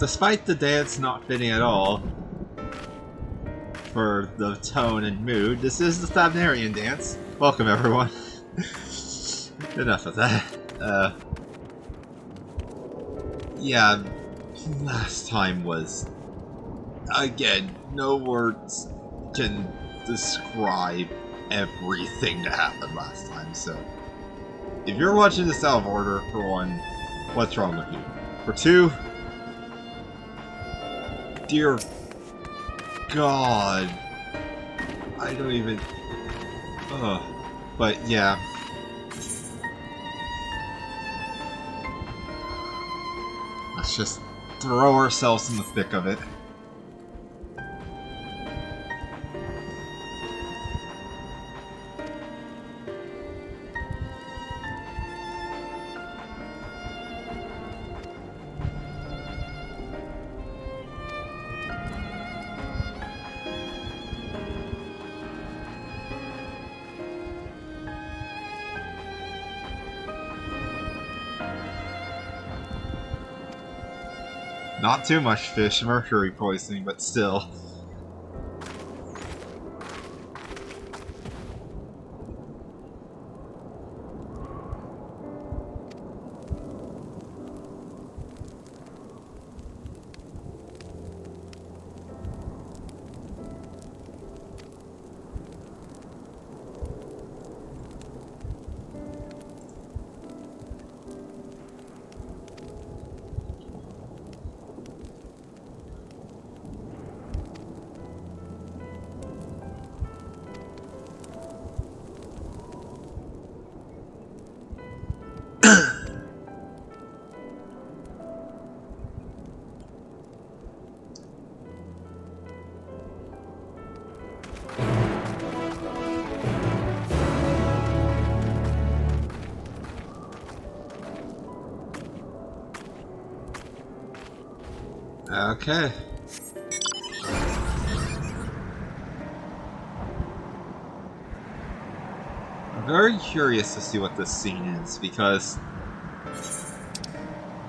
despite the dance not fitting at all for the tone and mood, this is the Thabnarian dance. Welcome, everyone. Enough of that. Yeah, last time was... Again, no words can describe everything that happened last time, so... If you're watching this out of order, for one, what's wrong with you? For two... Dear God... I don't even... Ugh. But, yeah... Let's just throw ourselves in the thick of it. Not too much fish, mercury poisoning, but still. Okay. I'm very curious to see what this scene is, because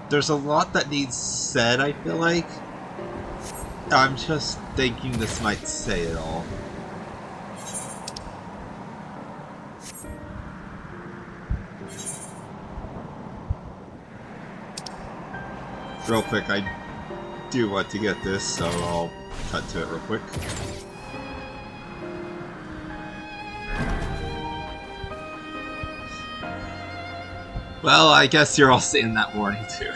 there's a lot that needs said, I feel like. I'm just thinking this might say it all. Real quick, I do want to get this, so I'll cut to it real quick. Well, I guess you're all seeing that warning too.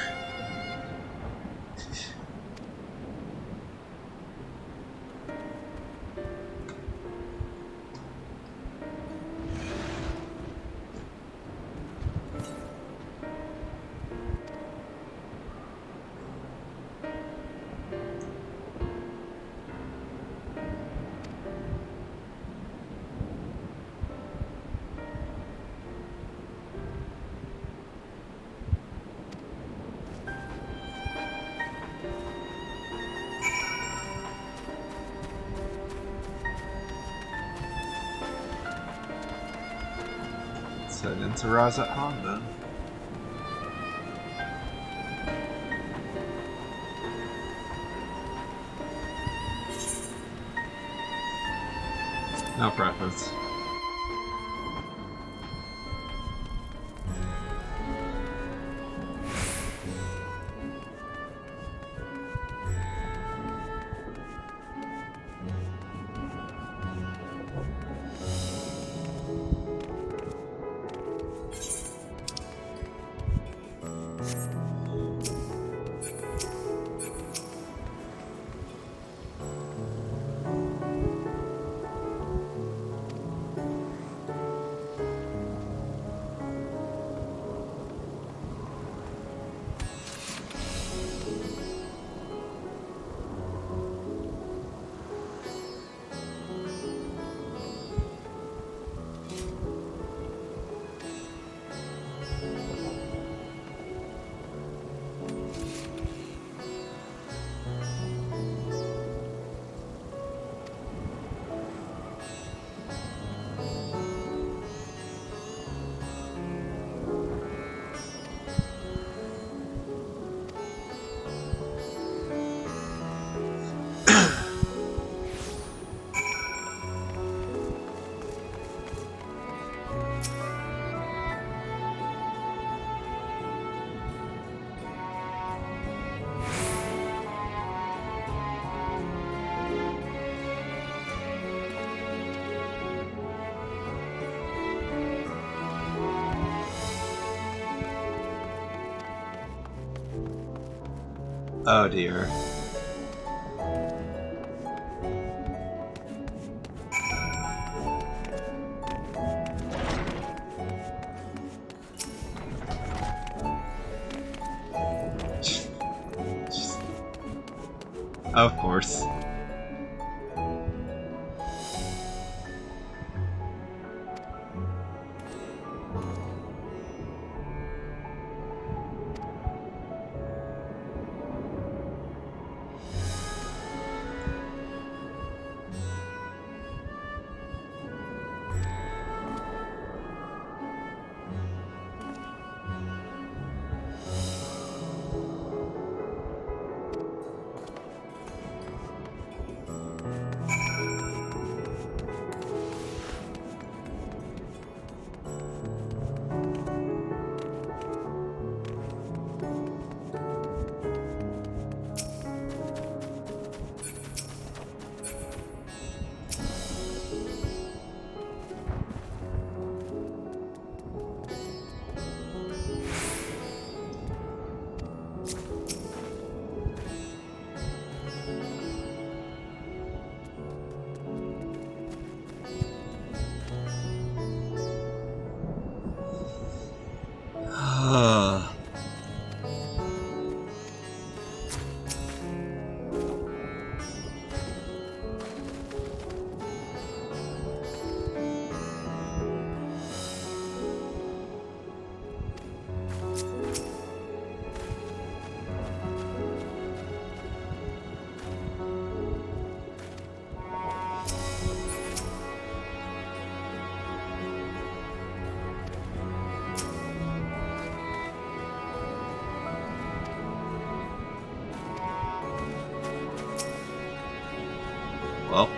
Head into Radz-at-Han then. No preference. Oh dear. Of course. Well.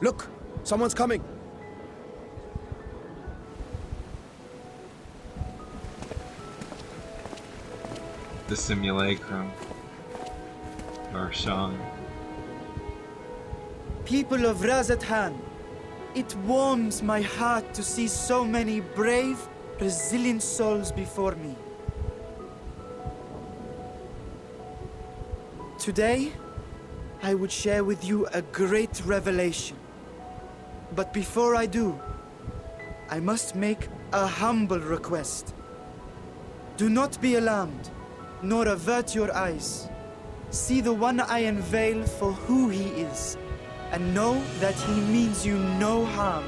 Look! Someone's coming! The simulacrum. Darshan. People of Radz-at-Han, it warms my heart to see so many brave, resilient souls before me. Today, I would share with you a great revelation. But before I do, I must make a humble request. Do not be alarmed, nor avert your eyes. See the one I unveil for who he is, and know that he means you no harm.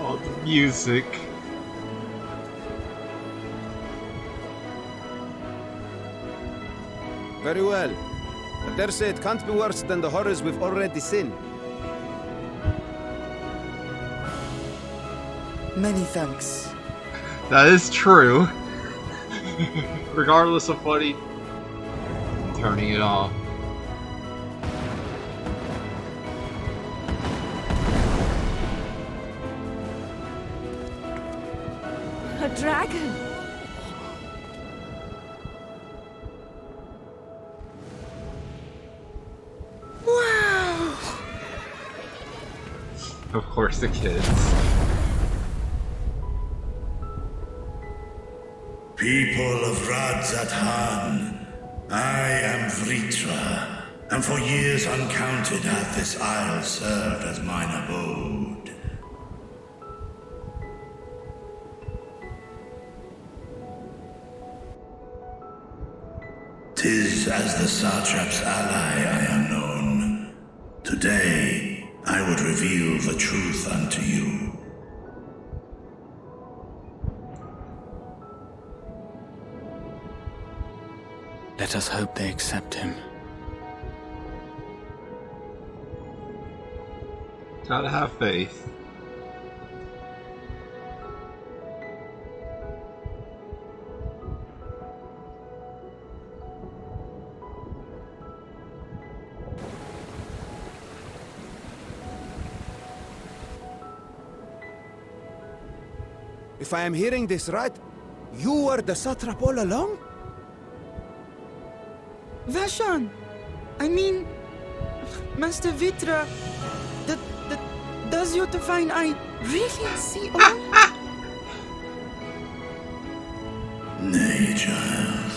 Oh, the music. Very well. I dare say it can't be worse than the horrors we've already seen. Many thanks. That is true. Regardless of what he... I'm turning it off. A dragon! Wow! Of course, the kids. People of Radz-at-Han, I am Vritra, and for years uncounted hath this isle served as mine abode. 'Tis as the Satrap's ally I am known. Today, I would reveal the truth unto you. Let us hope they accept him. Gotta have faith. if I am hearing this right, you were the satrap all along? Vashon! I mean... Master Vitra... Does your divine eye really see all? Nay, child.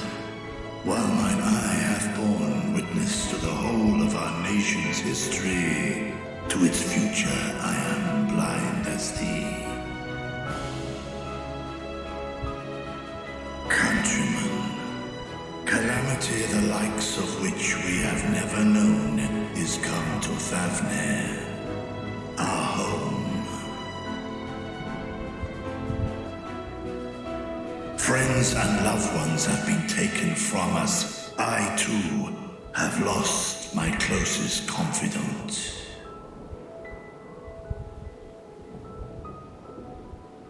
While mine eye hath borne witness to the whole of our nation's history, to its future I am blind as thee. Countrymen, calamity the likes of which we have never known is come to Fafnir, our home. Friends and loved ones have been taken from us. I, too, have lost my closest confidant.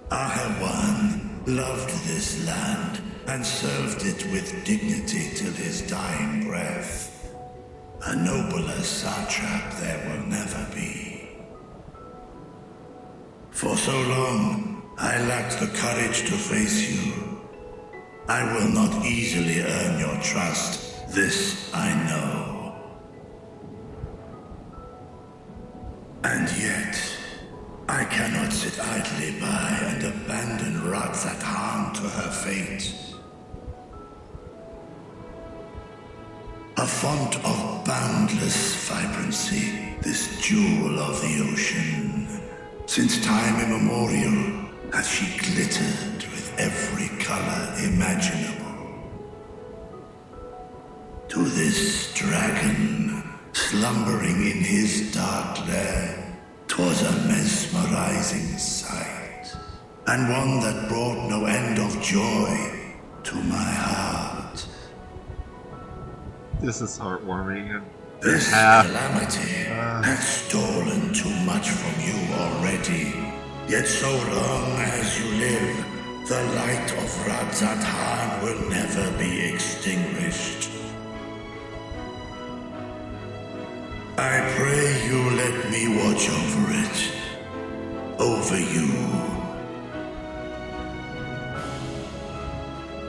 Ahawan loved this land and served it with dignity till his dying breath. A nobler satrap there will never be. For so long, I lacked the courage to face you. I will not easily earn your trust, this I know. And yet, I cannot sit idly by and abandon Radz-at-Han to her fate. A font of boundless vibrancy, this jewel of the ocean. Since time immemorial hath she glittered with every color imaginable. To this dragon, slumbering in his dark lair, 'twas a mesmerizing sight, and one that brought no end of joy to my heart. This is heartwarming. This calamity hath stolen too much from you already. Yet so long as you live, the light of Radz-at-Han will never be extinguished. I pray you let me watch over it. Over you.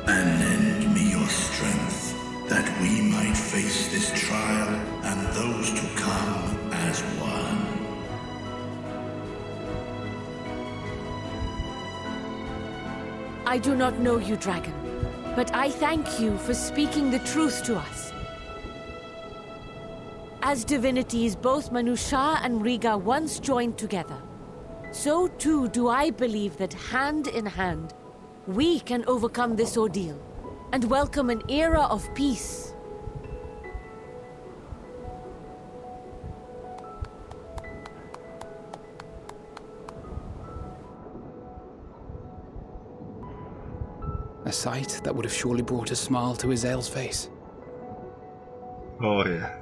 And lend me your strength, that we might face this trial and those to come as one. I do not know you, dragon, but I thank you for speaking the truth to us. As divinities, both Manusha and Riga once joined together, so too do I believe that hand in hand, we can overcome this ordeal and welcome an era of peace. A sight that would have surely brought a smile to ReZaHydra's face. Oh, yeah.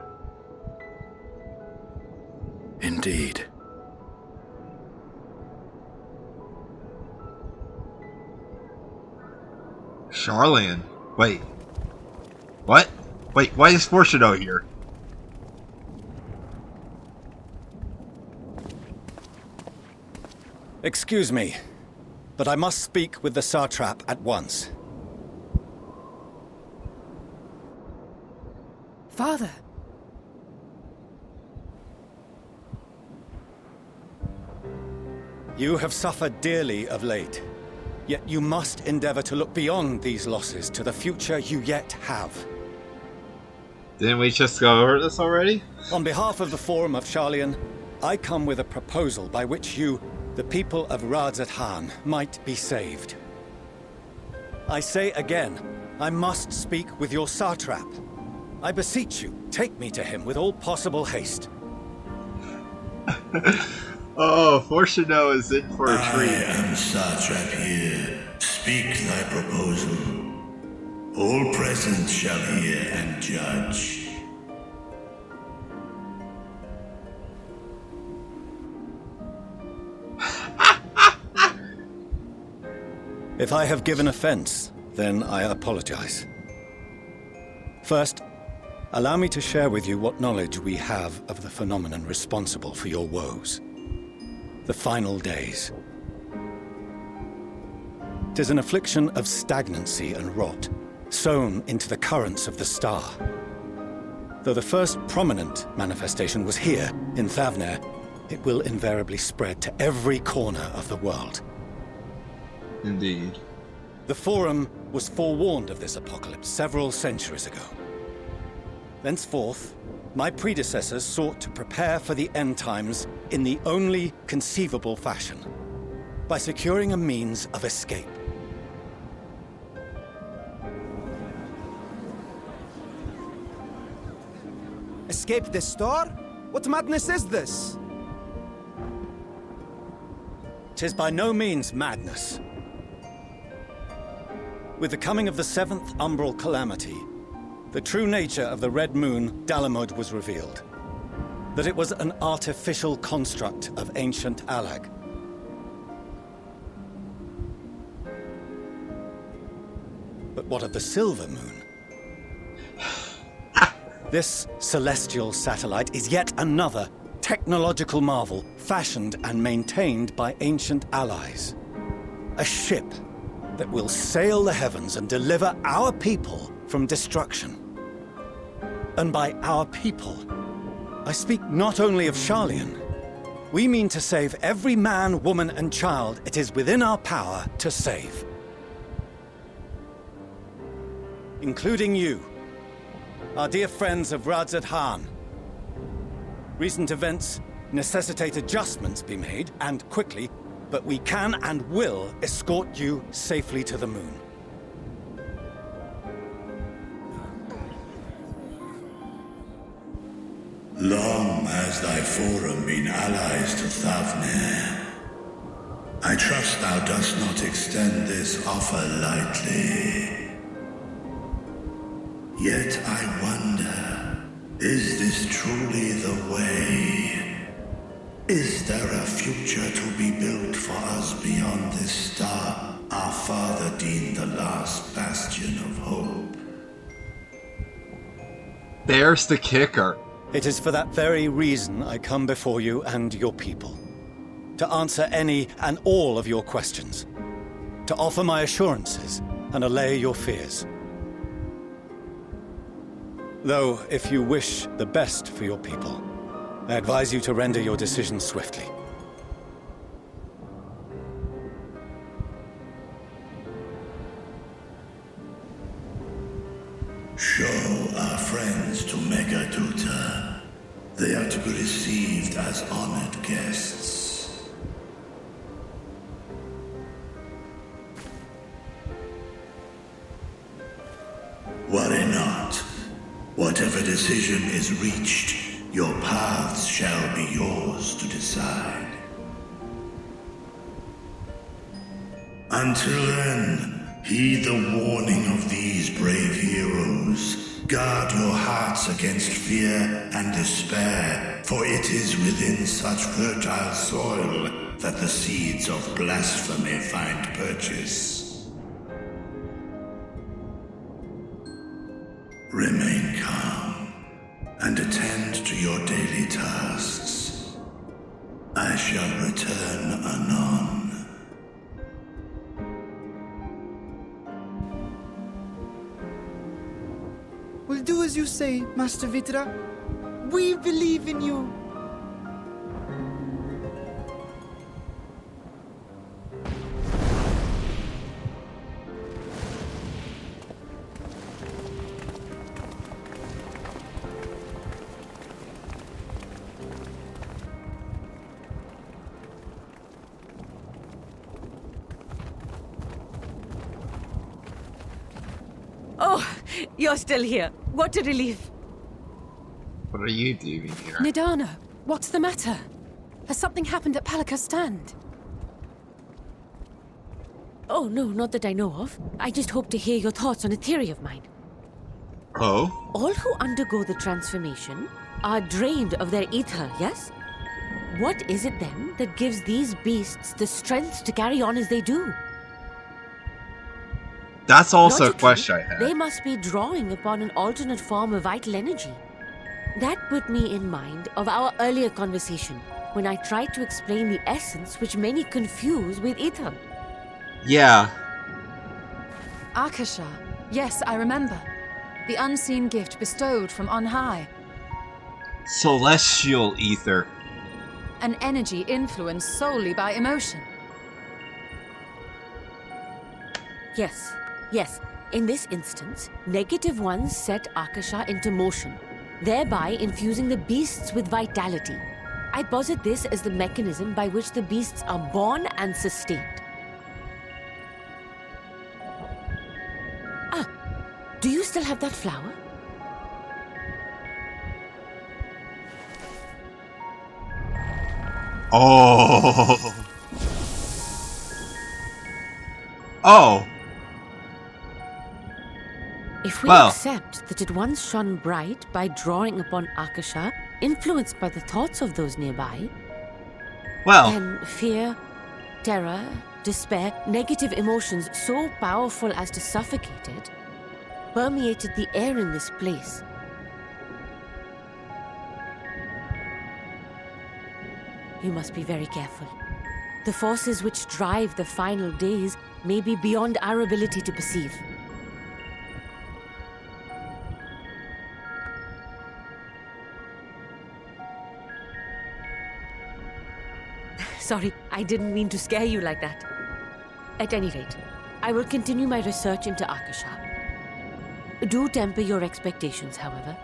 Indeed. Charlian? Wait. What? Wait, why is Fortunato here? Excuse me, but I must speak with the satrap at once. Father. You have suffered dearly of late, yet you must endeavor to look beyond these losses to the future you yet have. Didn't we just go over this already? On behalf of the Forum of Charlian, I come with a proposal by which you, the people of Radz-at-Han, might be saved. I say again, I must speak with your satrap. I beseech you, take me to him with all possible haste. Oh, Fortunato is in for a treat. I am satrap here. Speak thy proposal. All present shall hear and judge. If I have given offense, then I apologize. First, allow me to share with you what knowledge we have of the phenomenon responsible for your woes. The final days. 'Tis an affliction of stagnancy and rot, sown into the currents of the star. Though the first prominent manifestation was here, in Thavnair, it will invariably spread to every corner of the world. Indeed. The Forum was forewarned of this apocalypse several centuries ago. Thenceforth, my predecessors sought to prepare for the end times in the only conceivable fashion, by securing a means of escape. Escape the star? What madness is this? 'Tis by no means madness. With the coming of the 7th umbral calamity, the true nature of the Red Moon, Dalamud, was revealed. That it was an artificial construct of ancient Alag. But what of the Silver Moon? This celestial satellite is yet another technological marvel fashioned and maintained by ancient allies. A ship that will sail the heavens and deliver our people from destruction. And by our people, I speak not only of Sharlayan. We mean to save every man, woman, and child it is within our power to save. Including you, our dear friends of Radz-at-Han. Recent events necessitate adjustments be made, and quickly, but we can and will escort you safely to the moon. Long has thy Forum been allies to Thavnair. I trust thou dost not extend this offer lightly. Yet I wonder, is this truly the way? Is there a future to be built for us beyond this star, our father deemed the last bastion of hope? There's the kicker. It is for that very reason I come before you and your people. To answer any and all of your questions. To offer my assurances and allay your fears. Though, if you wish the best for your people, I advise you to render your decision swiftly. Show our friends to Megaduta. They are to be received as honored guests. Worry not. Whatever decision is reached, your paths shall be yours to decide. Until then, heed the warning of these brave heroes. Guard your hearts against fear and despair, for it is within such fertile soil that the seeds of blasphemy find purchase. Remain calm and attend to your daily tasks. I shall return anon. We'll do as you say, Master Vitra. We believe in you. Oh, you're still here. What a relief. What are you doing here? Nidana, what's the matter? Has something happened at Palaka's stand? Oh, no, not that I know of. I just hope to hear your thoughts on a theory of mine. Oh? All who undergo the transformation are drained of their ether, yes? What is it then that gives these beasts the strength to carry on as they do? That's also a Logically, question I had. They must be drawing upon an alternate form of vital energy. That put me in mind of our earlier conversation, when I tried to explain the essence which many confuse with ether. Yeah, Akasha. Yes, I remember. The unseen gift bestowed from on high. Celestial ether. An energy influenced solely by emotion. Yes, yes. In this instance, negative ones set Akasha into motion, thereby infusing the beasts with vitality. I posit this as the mechanism by which the beasts are born and sustained. Ah, do you still have that flower? Oh. Oh. If we accept that it once shone bright by drawing upon Akasha, influenced by the thoughts of those nearby, then fear, terror, despair, negative emotions so powerful as to suffocate it, permeated the air in this place. You must be very careful. The forces which drive the final days may be beyond our ability to perceive. Sorry, I didn't mean to scare you like that. At any rate, I will continue my research into Akasha. Do temper your expectations, however.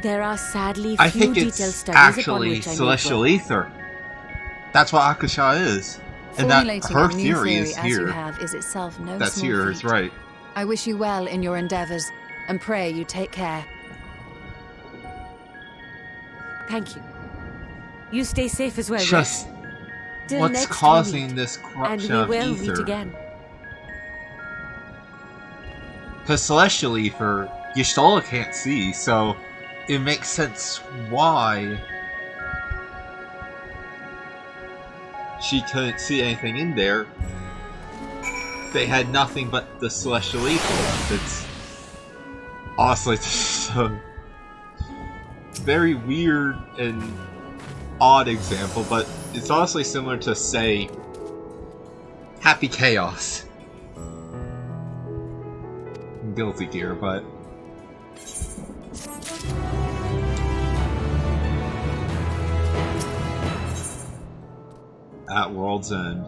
There are sadly few detailed studies upon which I may celestial ether. That's what Akasha is. And that her theory is here. Is itself no That's small yours, feat. right. I wish you well in your endeavors, and pray you take care. Thank you. You stay safe as well. Just Till what's next causing this corruption of ether? And we will ether? meet again. Because celestial ether, Y'shtola can't see, so it makes sense why she couldn't see anything in there. They had nothing but the celestial ether. It's honestly just a very weird and odd example, but it's honestly similar to, say, Happy Chaos. I'm guilty here, but at World's End.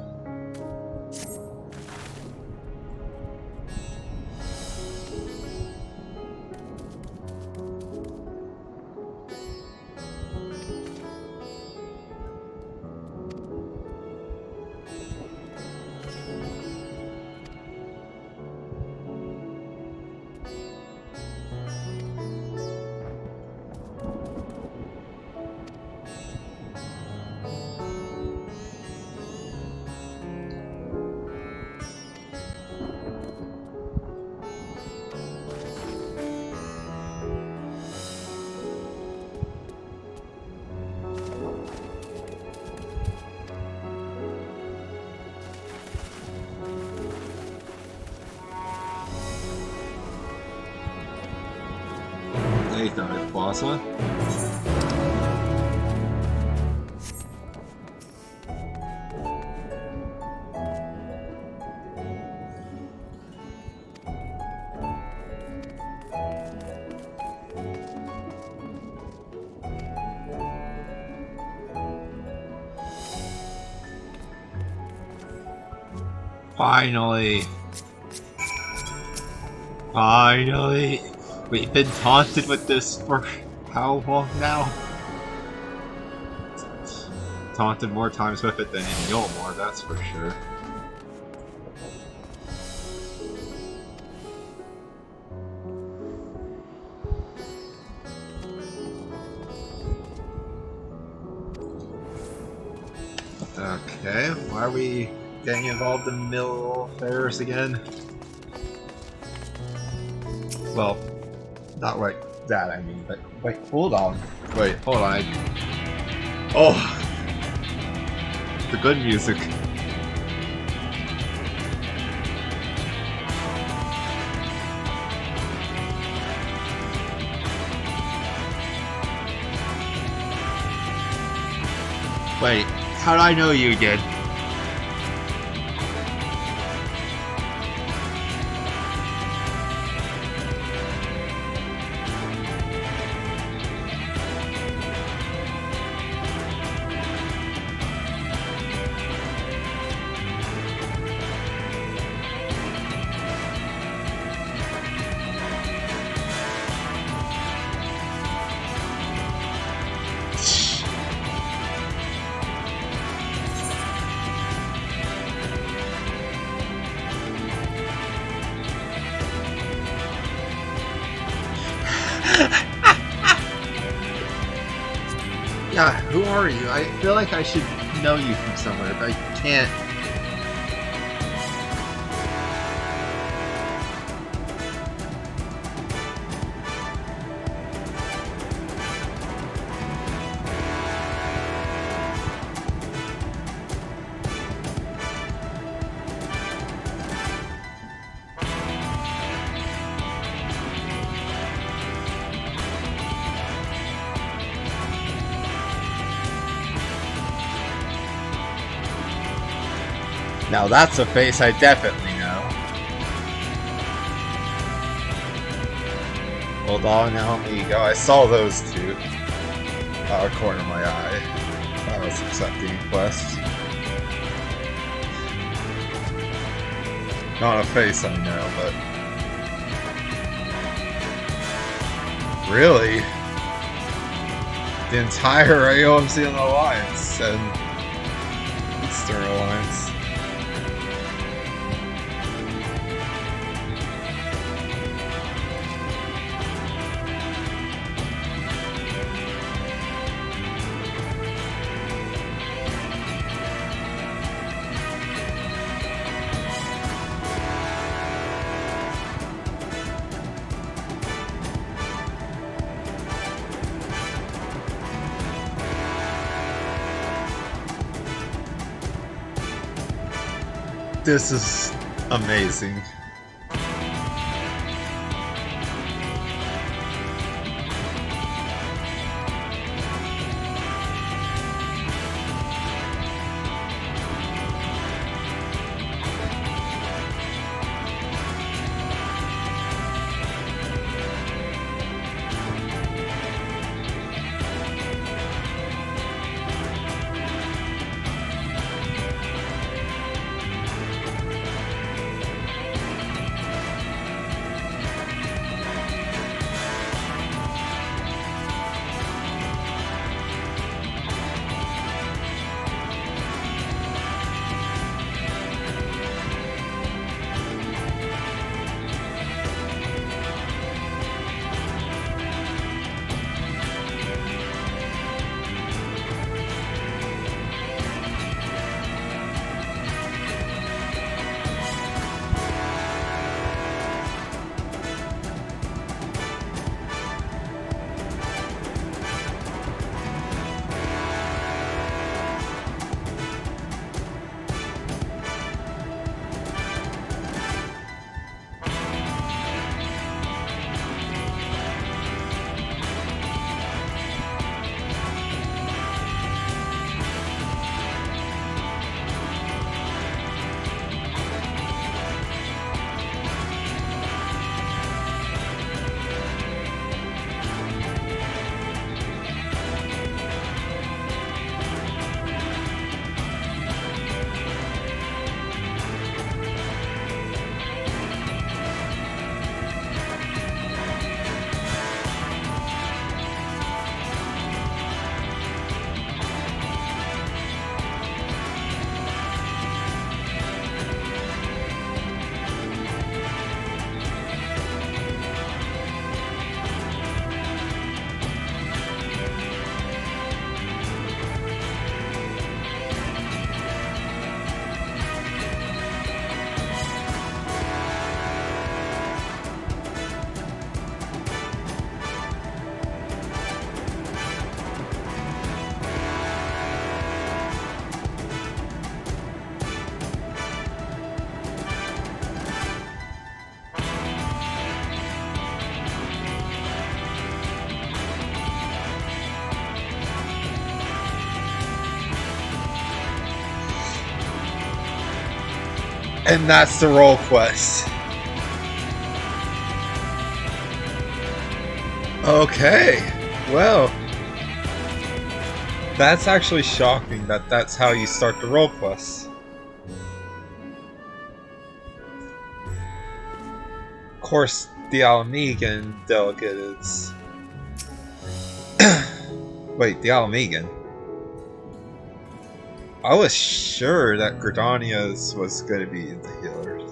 Hey, Plaza. Finally. Finally. We've been taunted with this for how long now? Taunted more times with it than in Yulmore, that's for sure. Okay, why are we getting involved in mill affairs again? Well, not like that, I mean, but wait, hold on. Wait, hold on. Oh! The good music. Wait, how do I know you again? Yeah, who are you? I feel like I should know you from somewhere, but I can't. Now that's a face I definitely know. Hold on, now let me go. I saw those two. Out of the corner of my eye. I was accepting a quest. Not a face I know, but... Really? The entire AOMC and Alliance and Eastern Alliance. This is amazing. And that's the role quest. Okay, well, that's actually shocking that that's how you start the role quest. Of course, the Alamegan delegate is... Wait, the Alamegan? I was sure that Gridania's was going to be the healers.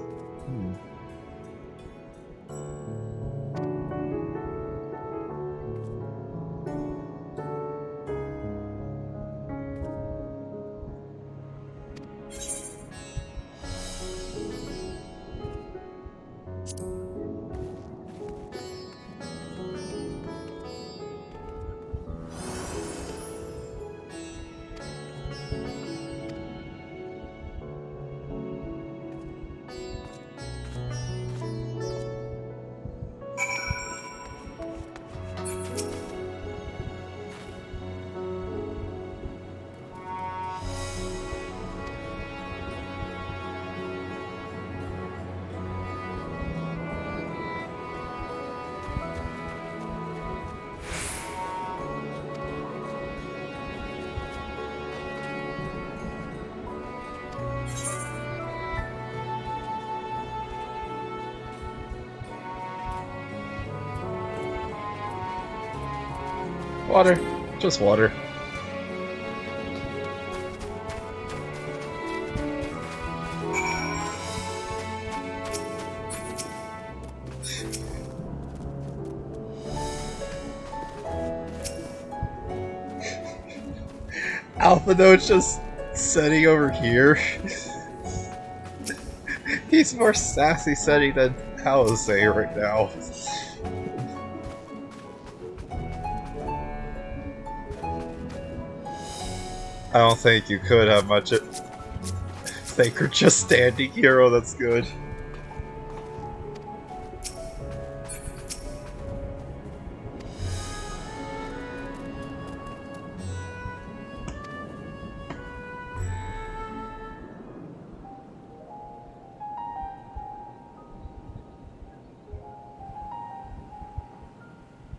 Water. Just water. Alpha Note's just sitting over here. He's more sassy setting than Palisade right now. I don't think you could have much. Think you're just standing here. Oh, that's good.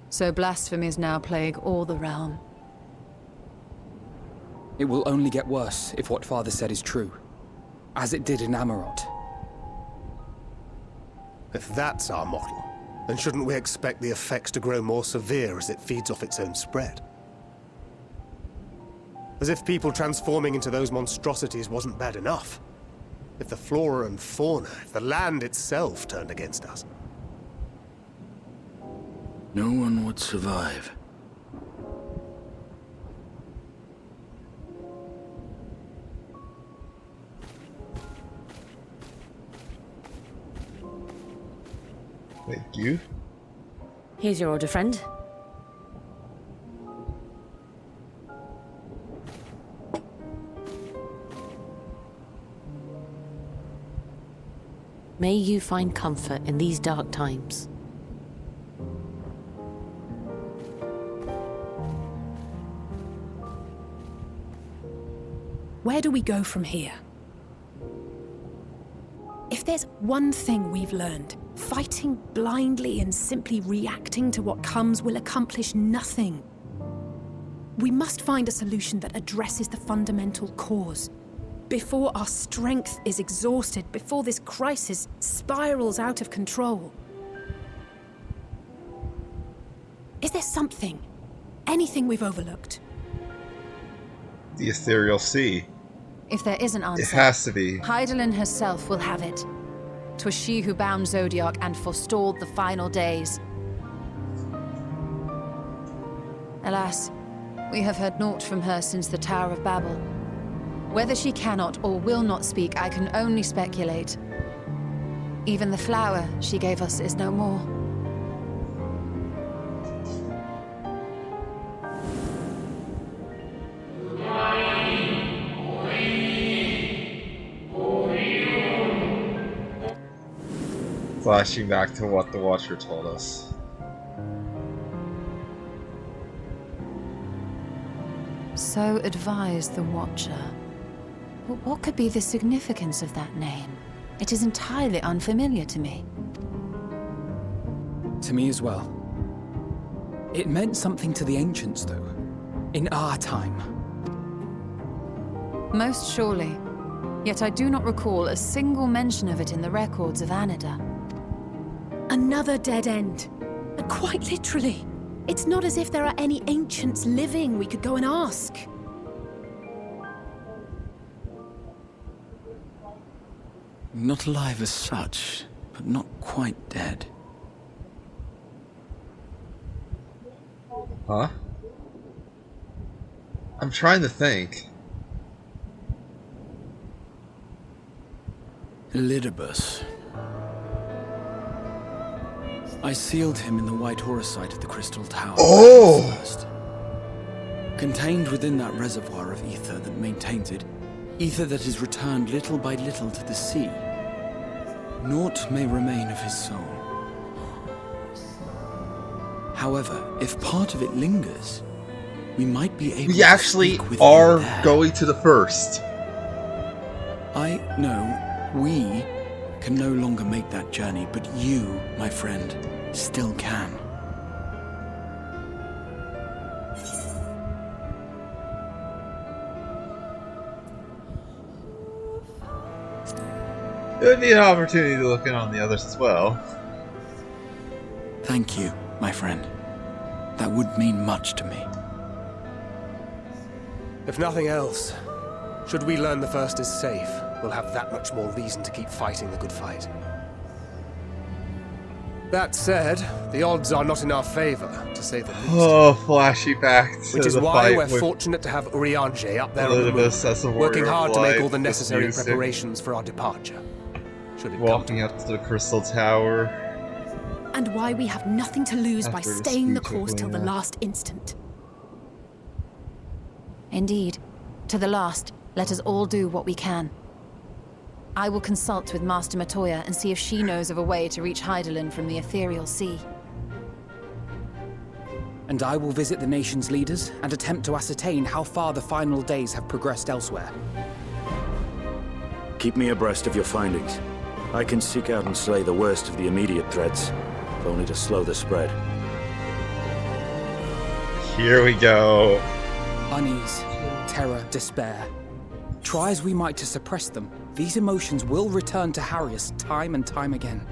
So blasphemies now plague all the realm. It will only get worse if what Father said is true. As it did in Amarot. If that's our model, then shouldn't we expect the effects to grow more severe as it feeds off its own spread? As if people transforming into those monstrosities wasn't bad enough. If the flora and fauna, if the land itself turned against us. No one would survive. Thank you. Here's your order, friend. May you find comfort in these dark times. Where do we go from here? If there's one thing we've learned, fighting blindly and simply reacting to what comes will accomplish nothing. We must find a solution that addresses the fundamental cause. Before our strength is exhausted, before this crisis spirals out of control. Is there something, anything we've overlooked? The Ethereal Sea. If there is an answer, It has to be. Hydaelyn herself will have it. 'Twas she who bound Zodiac and forestalled the final days. Alas, we have heard naught from her since the Tower of Babel. Whether she cannot or will not speak, I can only speculate. Even the flower she gave us is no more. Flashing back to what the Watcher told us. So advised the Watcher. But what could be the significance of that name? It is entirely unfamiliar to me. To me as well. It meant something to the ancients, though. In our time. Most surely. Yet I do not recall a single mention of it in the records of Anida. Another dead end. And quite literally. It's not as if there are any ancients living we could go and ask. Not alive as such, but not quite dead. Huh? I'm trying to think. Elidibus. I sealed him in the white aurosite of the Crystal Tower. Oh! First. Contained within that reservoir of ether that maintains it, ether that is returned little by little to the sea, naught may remain of his soul. However, if part of it lingers, we might be able We actually are going to the first. We can no longer make that journey, but you, my friend, still can. It would be an opportunity to look in on the others as well. Thank you, my friend. That would mean much to me. If nothing else, should we learn the First is safe, we'll have that much more reason to keep fighting the good fight. That said, the odds are not in our favor, to say the least. Oh, flashy back to Which is the why fight we're with fortunate to have Urianger up there on the Elizabeth moon, as a working warrior of hard to make light, all the this necessary music. preparations for our departure. Should it Walking up to the Crystal Tower. And why we have nothing to lose by After the staying the speech course with till the Lena. last instant. Indeed. To the last, let us all do what we can. I will consult with Master Matoya and see if she knows of a way to reach Hydaelyn from the ethereal sea. And I will visit the nation's leaders and attempt to ascertain how far the final days have progressed elsewhere. Keep me abreast of your findings. I can seek out and slay the worst of the immediate threats, if only to slow the spread. Here we go. Unease, terror, despair. Try as we might to suppress them, these emotions will return to harry us time and time again.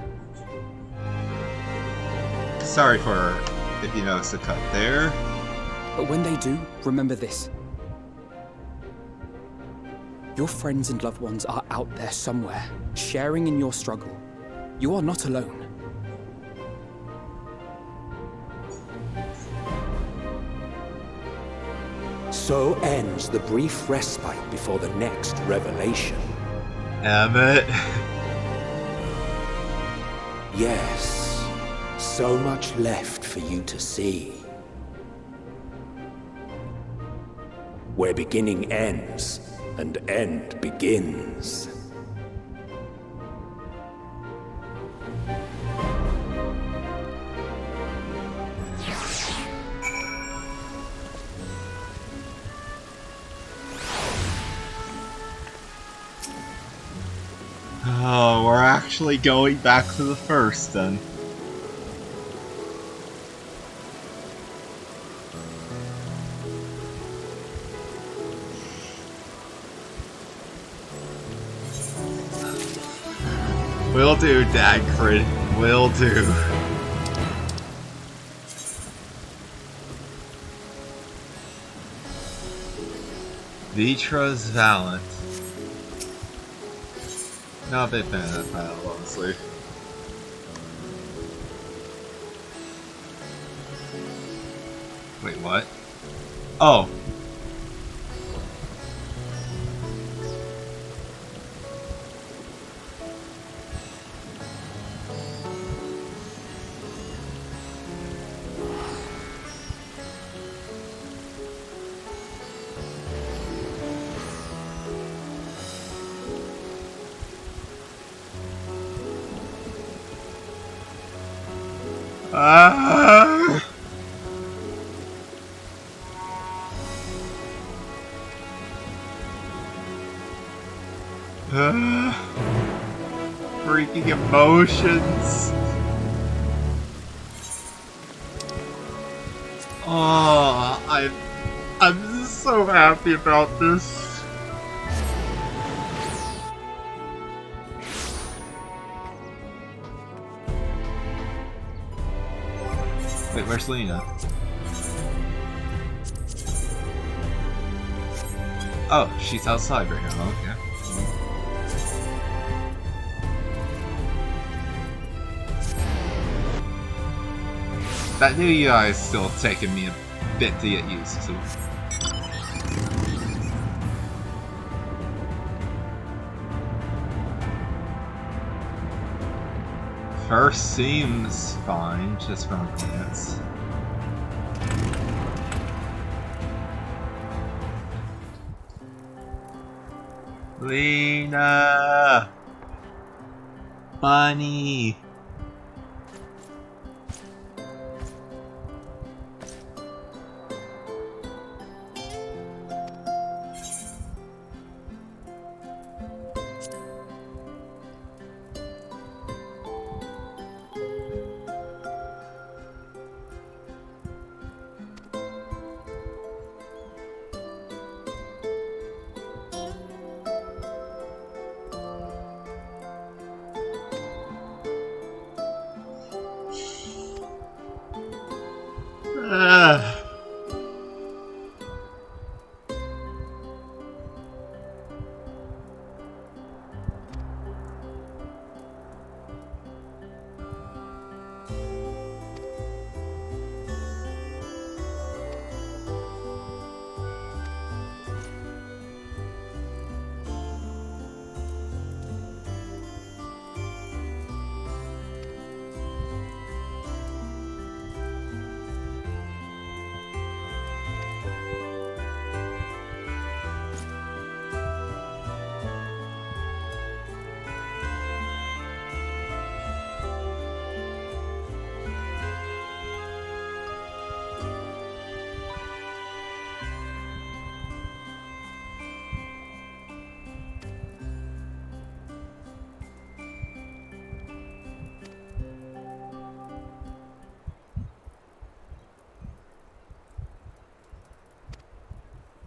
Sorry for if you noticed a cut there. But when they do, remember this. Your friends and loved ones are out there somewhere, sharing in your struggle. You are not alone. So ends the brief respite before the next revelation. Emmet. Yes, so much left for you to see. Where beginning ends, and end begins. Oh, we're actually going back to the first then. Will do, Dagfred. Will do. Vitra's Valent. Not a big fan of that battle, honestly. Wait, what? Oh! Freaking emotions. Oh, I'm just so happy about this. Wait, where's Lena? Oh, she's outside right now, okay. That new UI is still taking me a bit to get used to. First seems fine, just from a glance. Lena! Bunny!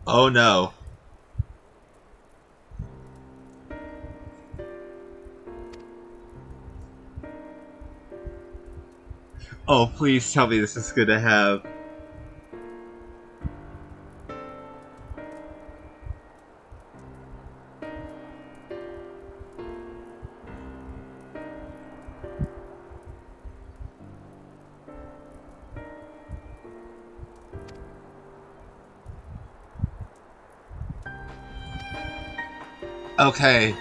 Oh no. Oh, please tell me this is gonna have... Okay.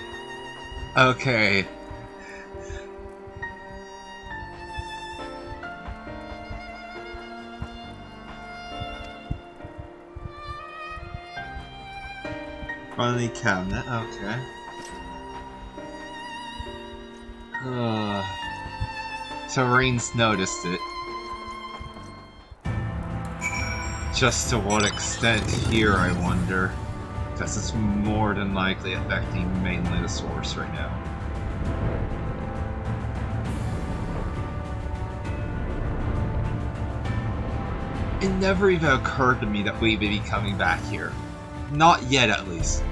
Okay. Finally cabinet, okay. So Rain's noticed it. Just to what extent here, I wonder. Because it's more than likely affecting mainly the source right now. It never even occurred to me that we may be coming back here. Not yet, at least.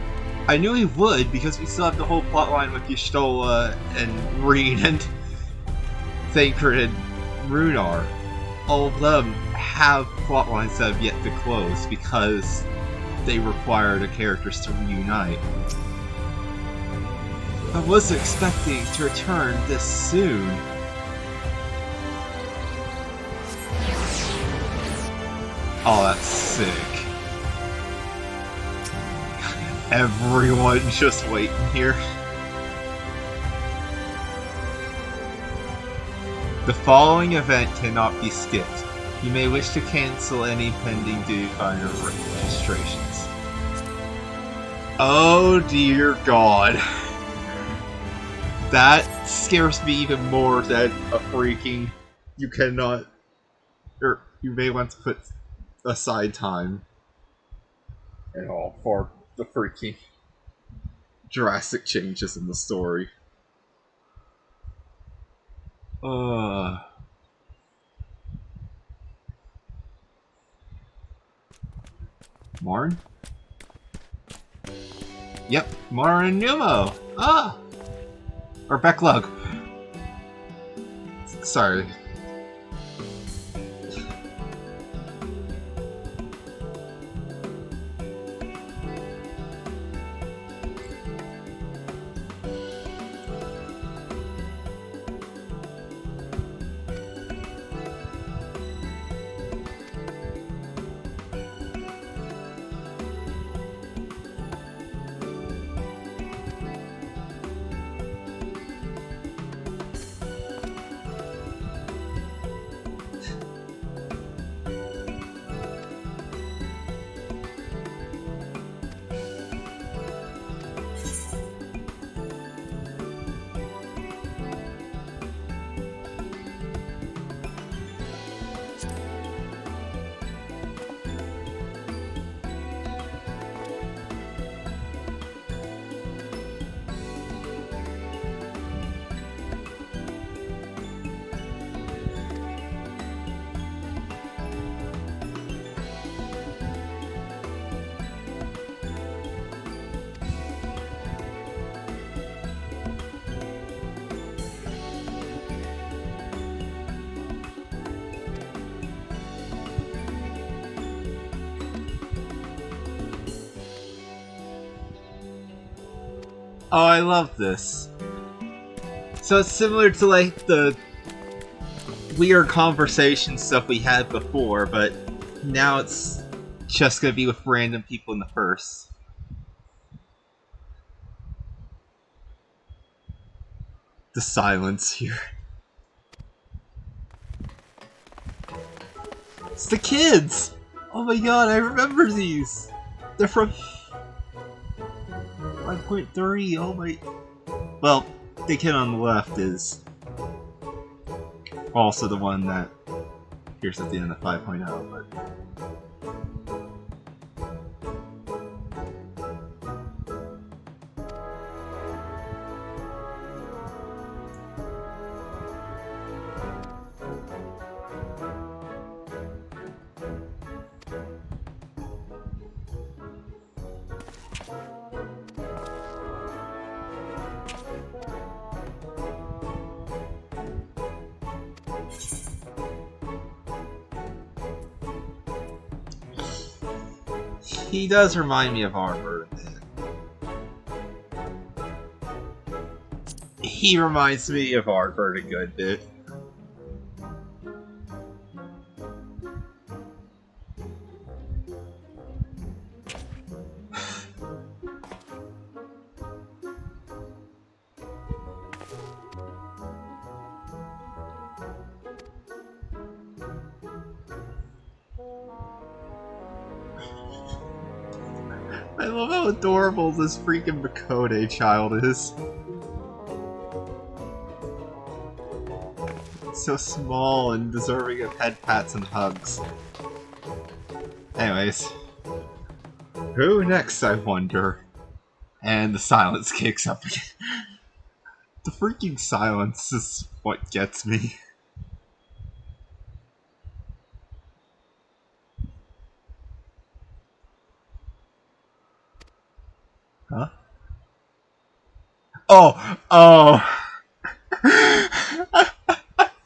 I knew he would, because we still have the whole plotline with Y'shtola and Reen and Thancred and Runar. All of them have plotlines that have yet to close, because they require the characters to reunite. I wasn't expecting to return this soon. Oh, that's sick. Everyone's just waiting here. The following event cannot be skipped. You may wish to cancel any pending due finder registrations. Oh dear God. That scares me even more than a freaking... You cannot... Or you may want to put aside time and all for the freaking drastic changes in the story. Marn? Yep, Marn and Numo! Ah! Or Becklug. Sorry. Oh, I love this. So it's similar to like the weird conversation stuff we had before, but now it's just gonna be with random people in the first. The silence here. It's the kids! Oh my god, I remember these! They're from 5.3, oh my... Well, the kid on the left is also the one that appears at the end of 5.0, but... He does remind me of Arbor. He reminds me of Arbor a good bit. I love how adorable this freaking Makode child is. So small and deserving of head pats and hugs. Anyways. Who next, I wonder? And the silence kicks up again. The freaking silence is what gets me. Huh? Oh! Oh!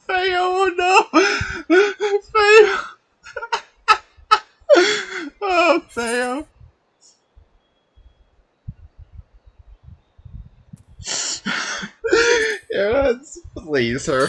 Faye, oh no! Faye! Oh, Faye! Yes, please, her.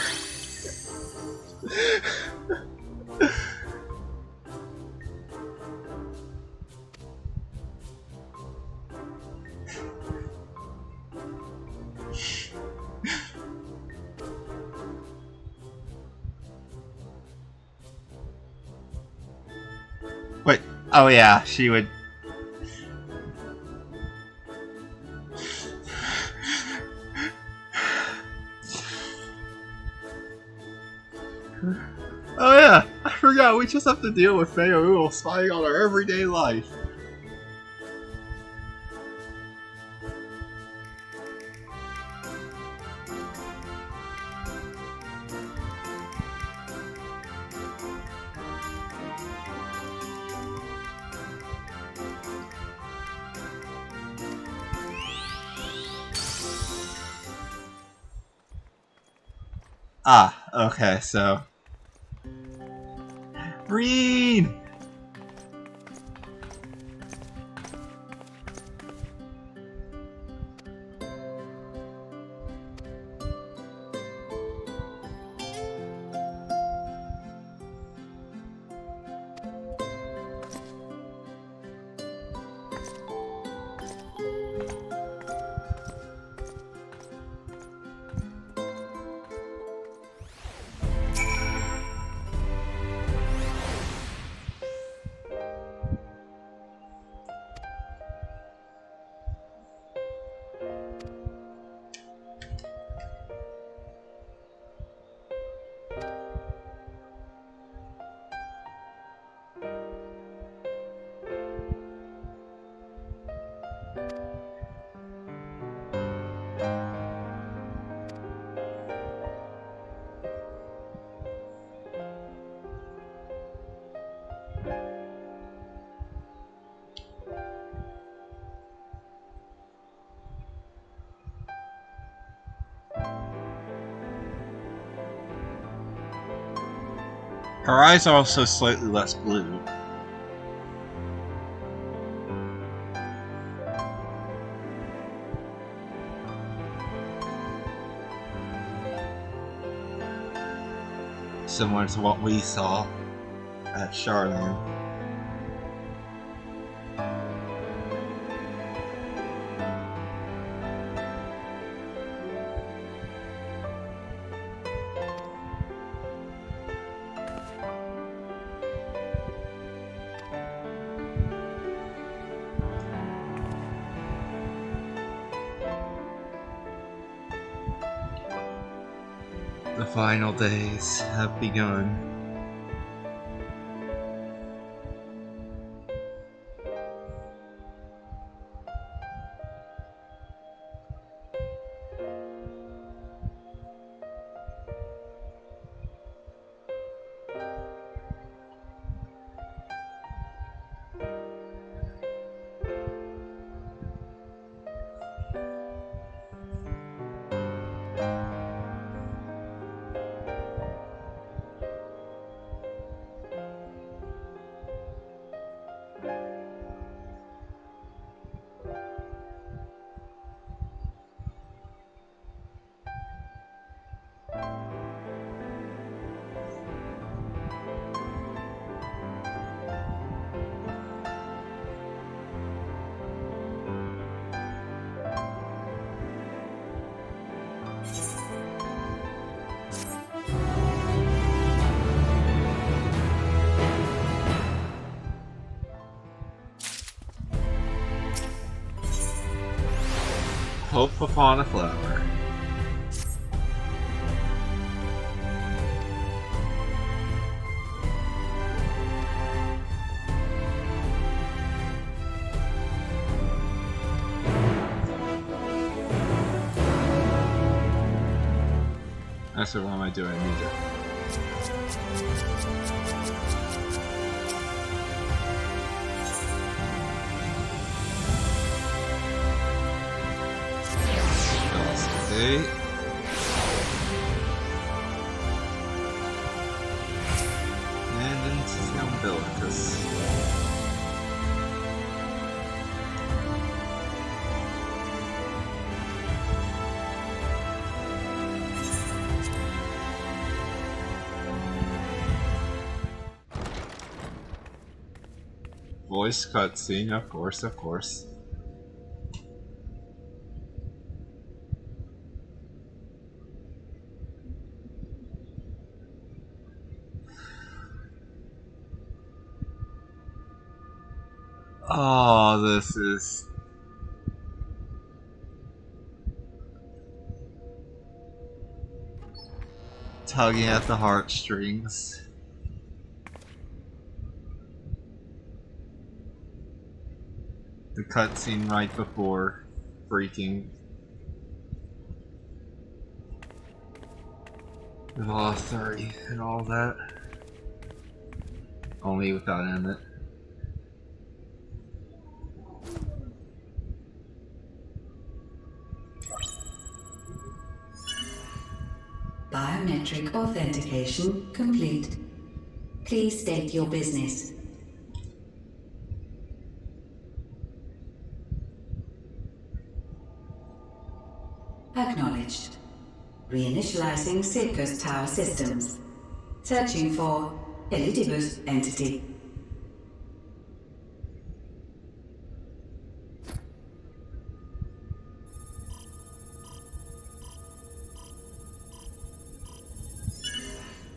Wait, oh yeah, she would... Oh yeah, I forgot, we just have to deal with Feyauel spying on our everyday life. Ah, okay, so... Green! Her eyes are also slightly less blue. Similar to what we saw at Charlene. The final days have begun. hope upon a flower. Actually, what am I doing? I need to... Velocity. And into the umbilicus. Voice cutscene, of course, of course. Oh, this is... tugging at the heartstrings. The cutscene right before freaking Law 30 and all that. Only without Emmet. Biometric authentication complete. Please state your business. Acknowledged. Reinitializing Circus Tower systems. Searching for Elidibus entity.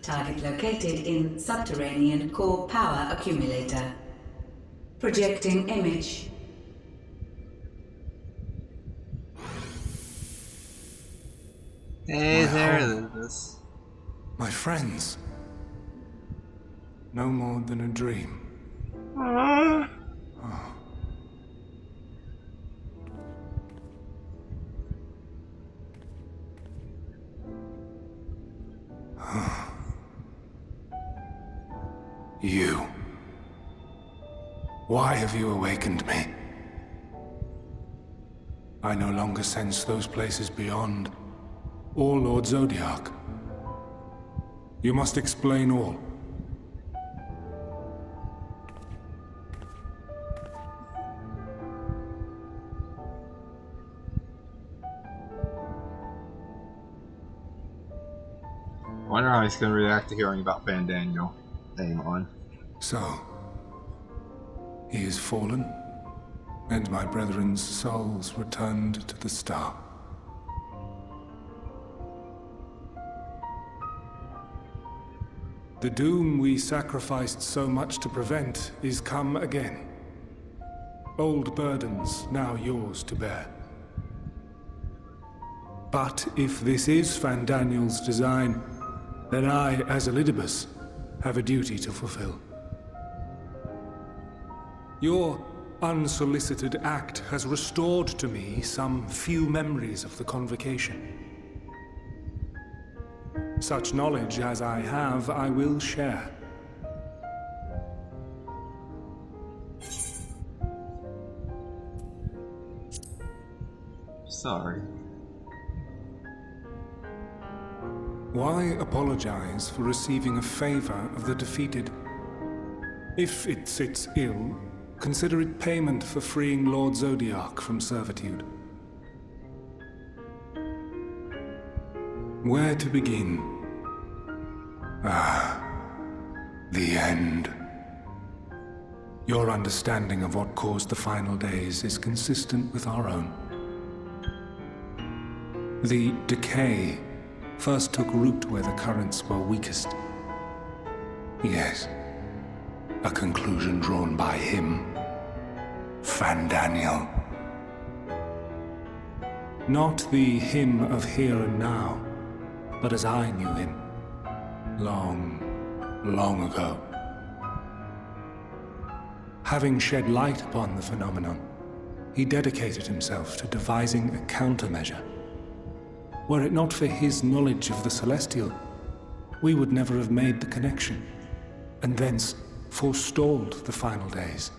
Target located in subterranean core power accumulator. Projecting image. Hey there, Elpis. My friends. No more than a dream. Aww. Oh. You. Why have you awakened me? I no longer sense those places beyond, or Lord Zodiac. You must explain all. I wonder how he's going to react to hearing about Fandaniel. Hang on. So, he is fallen, and my brethren's souls returned to the star. The doom we sacrificed so much to prevent is come again. Old burdens now yours to bear. But if this is Fandaniel's design, then I, as Elidibus, have a duty to fulfill. Your unsolicited act has restored to me some few memories of the convocation. Such knowledge as I have, I will share. Sorry. Why apologize for receiving a favor of the defeated? If it sits ill, consider it payment for freeing Lord Zodiac from servitude. Where to begin? The end. Your understanding of what caused the final days is consistent with our own. The decay first took root where the currents were weakest. Yes, a conclusion drawn by him, Fandaniel. Not the him of here and now, but as I knew him. Long, long ago. Having shed light upon the phenomenon, he dedicated himself to devising a countermeasure. Were it not for his knowledge of the Celestial, we would never have made the connection, and thence forestalled the final days.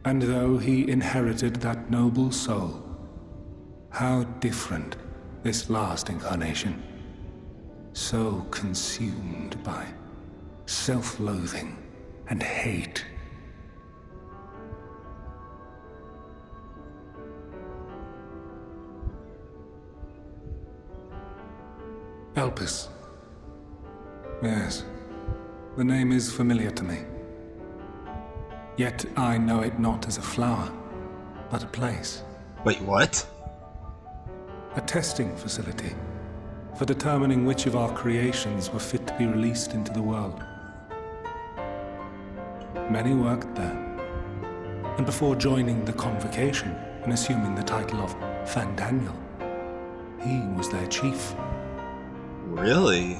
And though he inherited that noble soul, how different this last incarnation, so consumed by self-loathing and hate. Elpis. Yes, the name is familiar to me. Yet I know it not as a flower, but a place. Wait, what? A testing facility for determining which of our creations were fit to be released into the world. Many worked there, and before joining the convocation and assuming the title of Fandaniel, he was their chief. Really?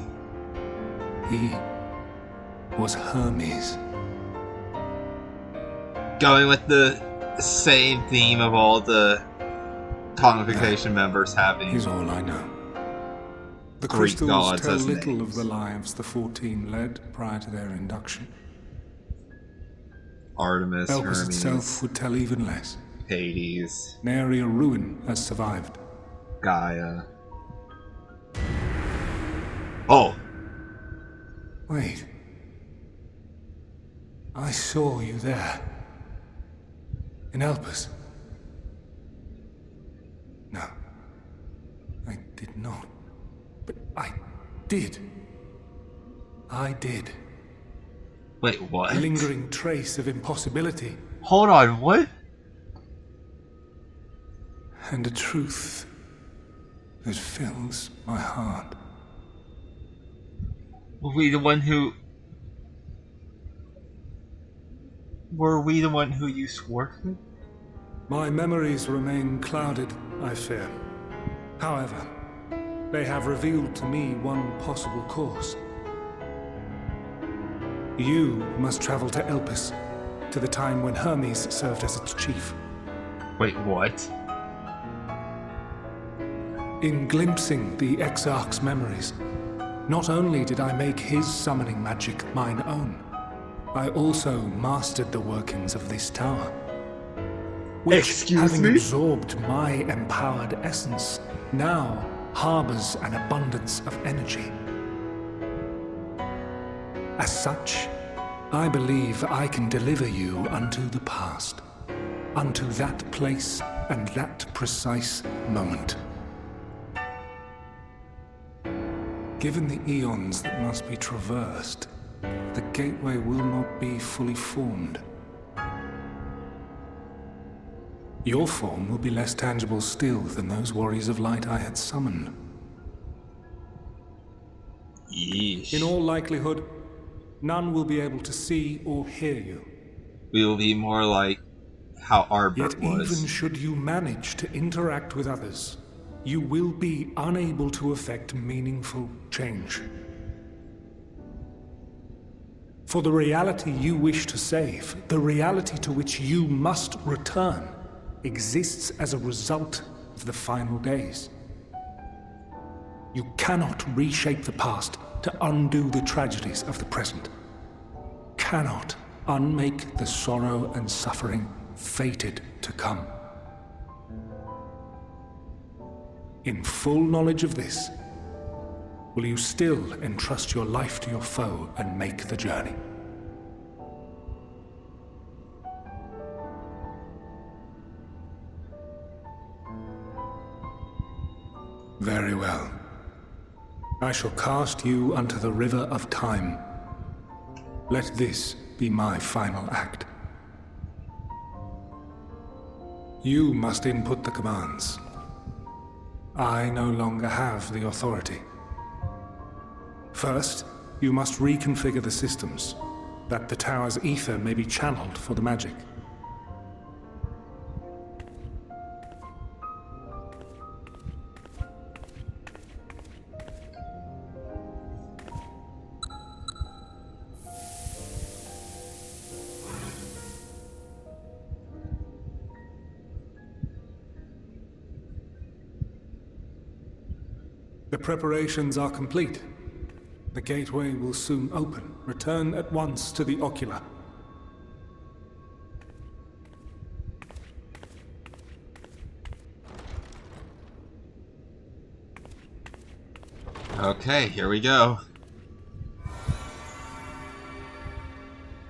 He was Hermes. Going with the same theme of all the convocation members having. Is all I know. The Greek crystals gods tell as little names. of the lives the 14 led prior to their induction. Artemis, Elpis Hermes, itself would tell even less. Hades, Nary a ruin has survived. Gaia. Oh! Wait. I saw you there. In Elpis. No. I did not. But I did. I did. Wait, what? A lingering trace of impossibility. Hold on, what? And a truth that fills my heart. Were we the one who you swore to? My memories remain clouded, I fear. However, they have revealed to me one possible course. You must travel to Elpis, to the time when Hermes served as its chief. Wait, what? In glimpsing the Exarch's memories, not only did I make his summoning magic mine own, I also mastered the workings of this tower, which, having absorbed my empowered essence, now harbors an abundance of energy. As such, I believe I can deliver you unto the past, unto that place and that precise moment. Given the eons that must be traversed, the gateway will not be fully formed. Your form will be less tangible still than those warriors of light I had summoned. Yeesh. In all likelihood, none will be able to see or hear you. We will be more like how Arbor Yet was. even should you manage to interact with others, you will be unable to effect meaningful change. For the reality you wish to save, the reality to which you must return, exists as a result of the final days. You cannot reshape the past to undo the tragedies of the present. Cannot unmake the sorrow and suffering fated to come. In full knowledge of this, will you still entrust your life to your foe and make the journey? Very well. I shall cast you unto the river of time. Let this be my final act. You must input the commands. I no longer have the authority. First, you must reconfigure the systems, that the tower's ether may be channeled for the magic. preparations are complete. The gateway will soon open. Return at once to the ocular. Okay, here we go.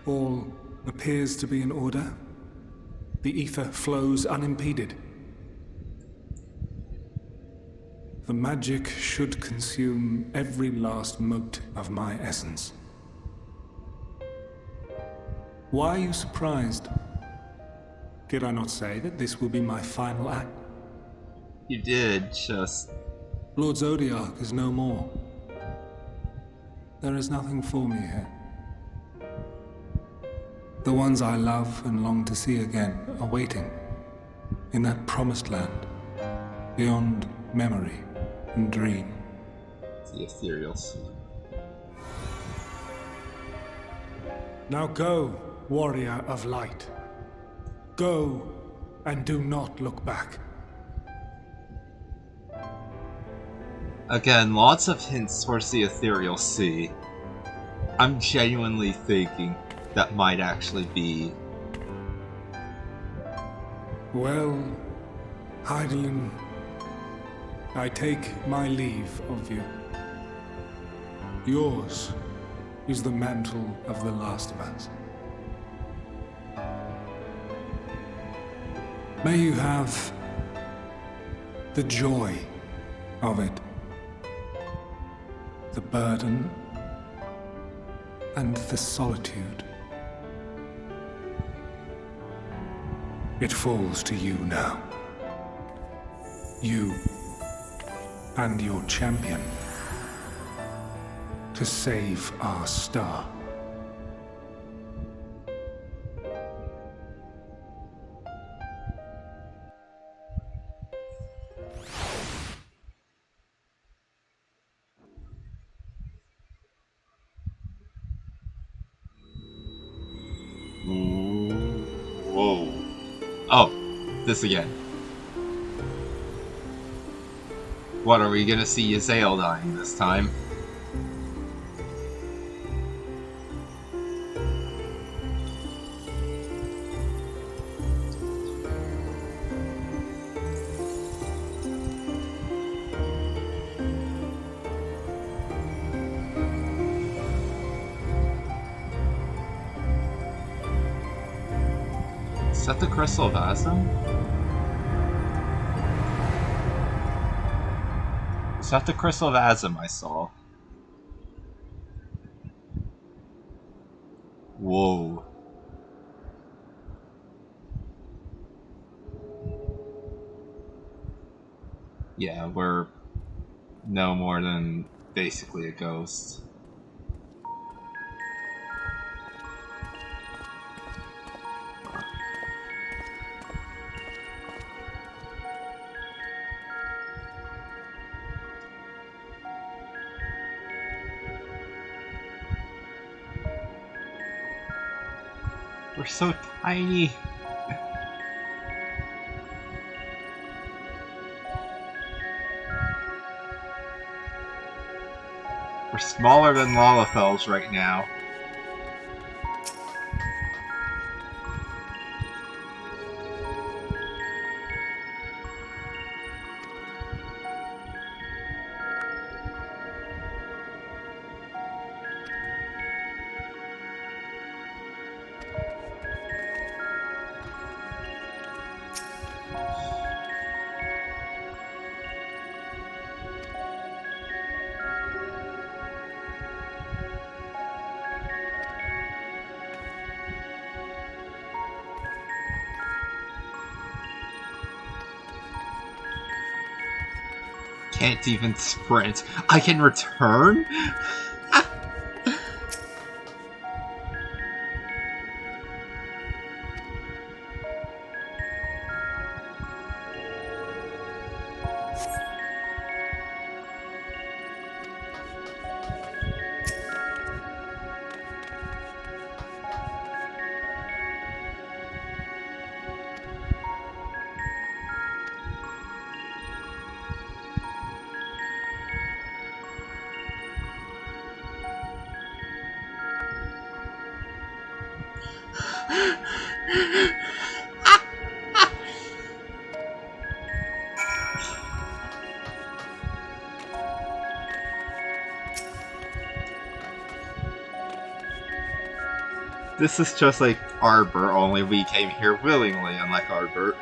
All appears to be in order. The ether flows unimpeded. The magic should consume every last mote of my essence. Why are you surprised? Did I not say that this will be my final act? You did, just... Lord Zodiac is no more. There is nothing for me here. The ones I love and long to see again are waiting in that promised land, beyond memory and dream. The ethereal sea. Now go, warrior of light. Go, and do not look back. Again, lots of hints towards the ethereal sea. I'm genuinely thinking that might actually be... Well, Hydaelyn, I take my leave of you. Yours is the mantle of the last of us. May you have the joy of it, the burden, and the solitude. It falls to you now. You and your champion to save our star. Whoa. Oh, this again. What, are we gonna see Yzael dying this time? Is that the Crystal of Azim? Is that the Crystal of Azim I saw? Whoa. Yeah, we're no more than basically a ghost. We're so tiny. We're smaller than Lalafels right now. Can't even sprint. I can return? This is just like Arbor, only we came here willingly, unlike Arbor.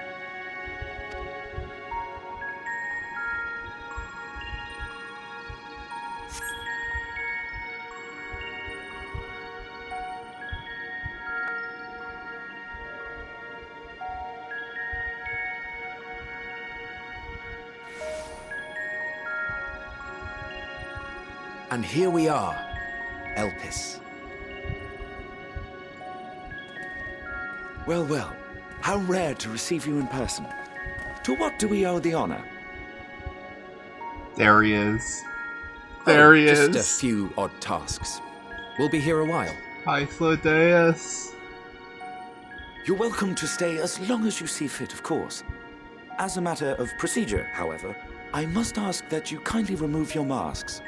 And here we are, Elpis. Well, well, how rare to receive you in person. To what do we owe the honor? There he is. There he is. Just a few odd tasks. We'll be here a while. Hythlodaeus. You're welcome to stay as long as you see fit, of course. As a matter of procedure, however, I must ask that you kindly remove your masks.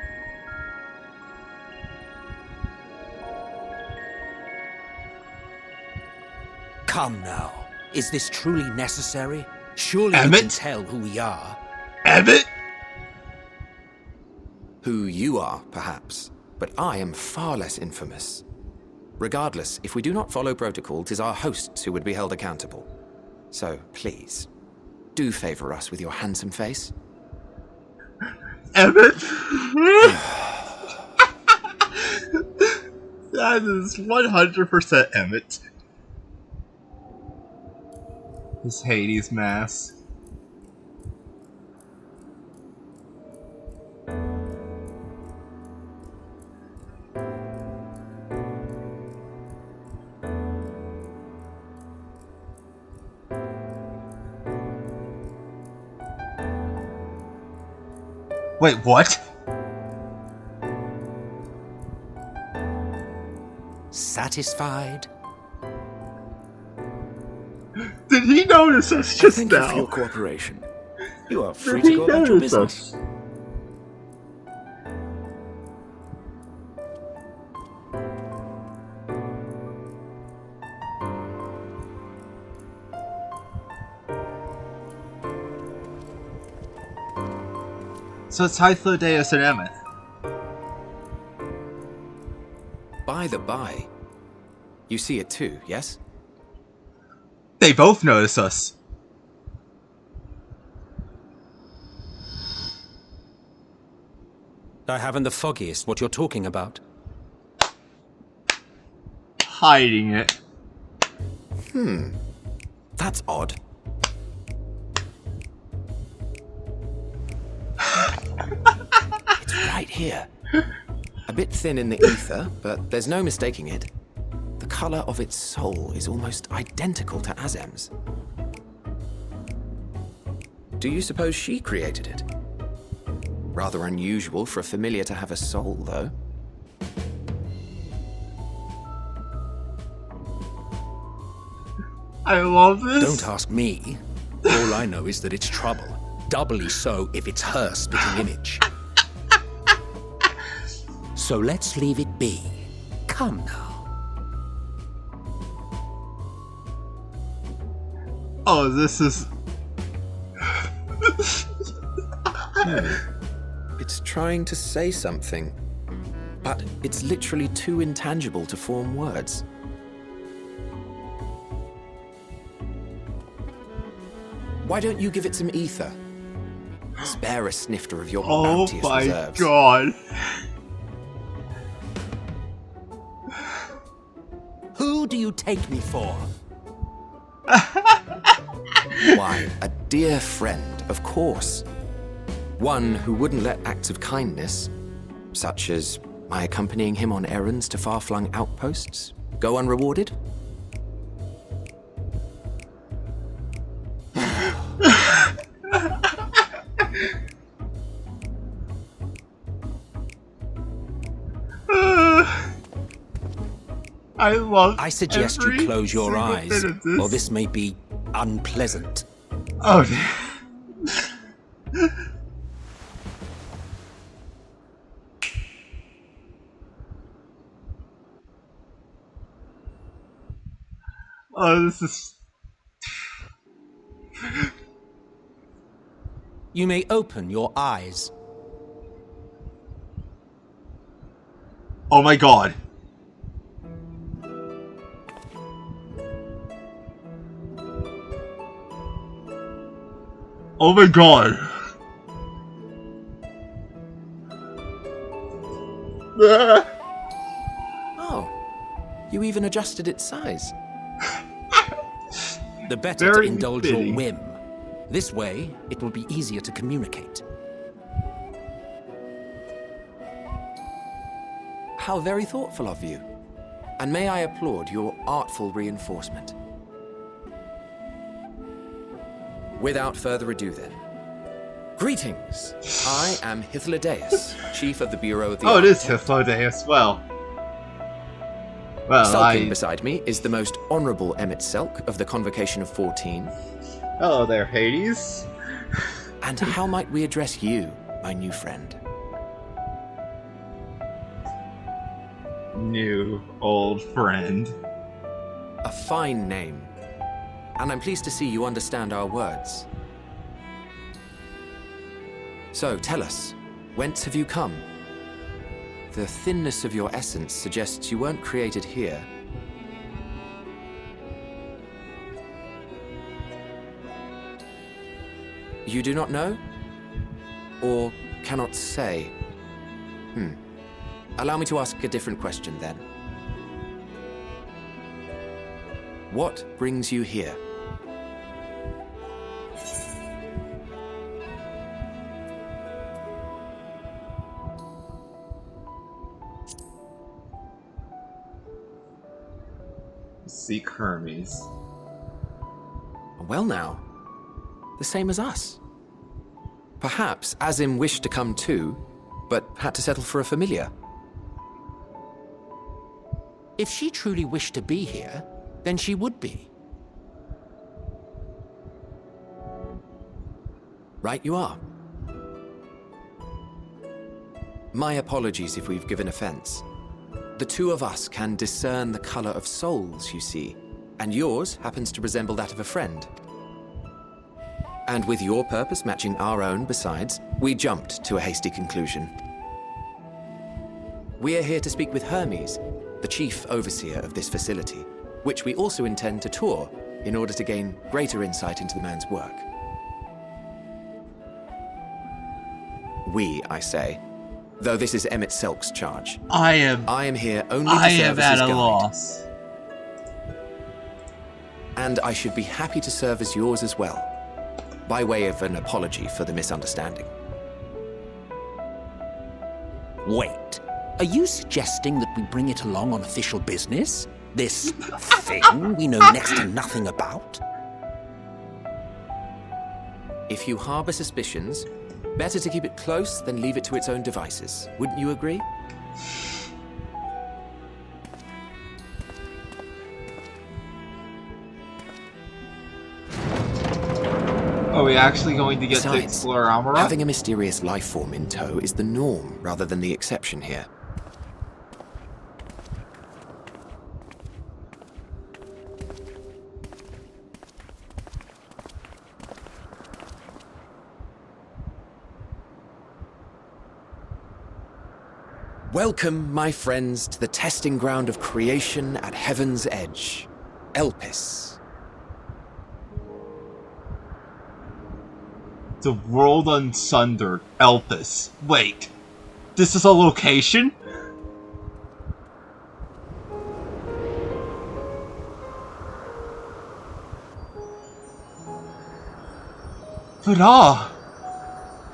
Come now. Is this truly necessary? Surely you can tell who we are. Emet? Who you are, perhaps. But I am far less infamous. Regardless, if we do not follow protocol, 'tis our hosts who would be held accountable. So, please, do favor us with your handsome face. Emet? That is 100% Emet. His Hades mask. Wait, what? Satisfied? Did he notice us just Thank now? you for your cooperation. You are free Did to he go about your notice business. us? So it's Hythlodaeus and Emet. By the by, you see it too, yes? They both notice us. I haven't the foggiest what you're talking about. Hiding it. That's odd. It's right here. A bit thin in the ether, but there's no mistaking it. The color of its soul is almost identical to Azem's. Do you suppose she created it? Rather unusual for a familiar to have a soul, though. I love this. Don't ask me. All I know is that it's trouble. Doubly so if it's her spitting image. So let's leave it be. Come now. Oh, this is... It's trying to say something, but it's literally too intangible to form words. Why don't you give it some ether? Spare a snifter of your bounteous reserves. Oh my god. Who do you take me for? Why, a dear friend, of course. One who wouldn't let acts of kindness, such as my accompanying him on errands to far-flung outposts, go unrewarded. I suggest you close your eyes, or this may be unpleasant. Oh, Oh, this is... You may open your eyes. Oh my god. Oh my god. Oh, you even adjusted its size. The better to Very indulge fitting. your whim. This way, it will be easier to communicate. How very thoughtful of you. And may I applaud your artful reinforcement. Without further ado then. Greetings! I am Hythlodaeus, Chief of the Bureau of the Oh, it is Architect. Hythlodaeus. Well, Sulking beside me is the most honourable Emet-Selch of the Convocation of 14. Hello there, Hades. And how might we address you, my new friend? New old friend. A fine name. And I'm pleased to see you understand our words. So, tell us, whence have you come? The thinness of your essence suggests you weren't created here. You do not know? Or cannot say? Allow me to ask a different question then. What brings you here? Seek Hermes. Well now, the same as us. Perhaps Azim wished to come too, but had to settle for a familiar. If she truly wished to be here, then she would be. Right you are. My apologies if we've given offense. The two of us can discern the color of souls, you see, and yours happens to resemble that of a friend. And with your purpose matching our own besides, we jumped to a hasty conclusion. We are here to speak with Hermes, the chief overseer of this facility, which we also intend to tour in order to gain greater insight into the man's work. We, I say, though this is Emet-Selch's charge. I am here only to serve as at his a guide. loss. And I should be happy to serve as yours as well, by way of an apology for the misunderstanding. Wait, are you suggesting that we bring it along on official business? This thing we know next to nothing about? If you harbor suspicions, better to keep it close than leave it to its own devices. Wouldn't you agree? Are we actually going to get to Besides, explore Amara? having a mysterious life form in tow is the norm rather than the exception here. Welcome, my friends, to the testing ground of creation at Heaven's Edge, Elpis. The world unsundered, Elpis. Wait, this is a location? But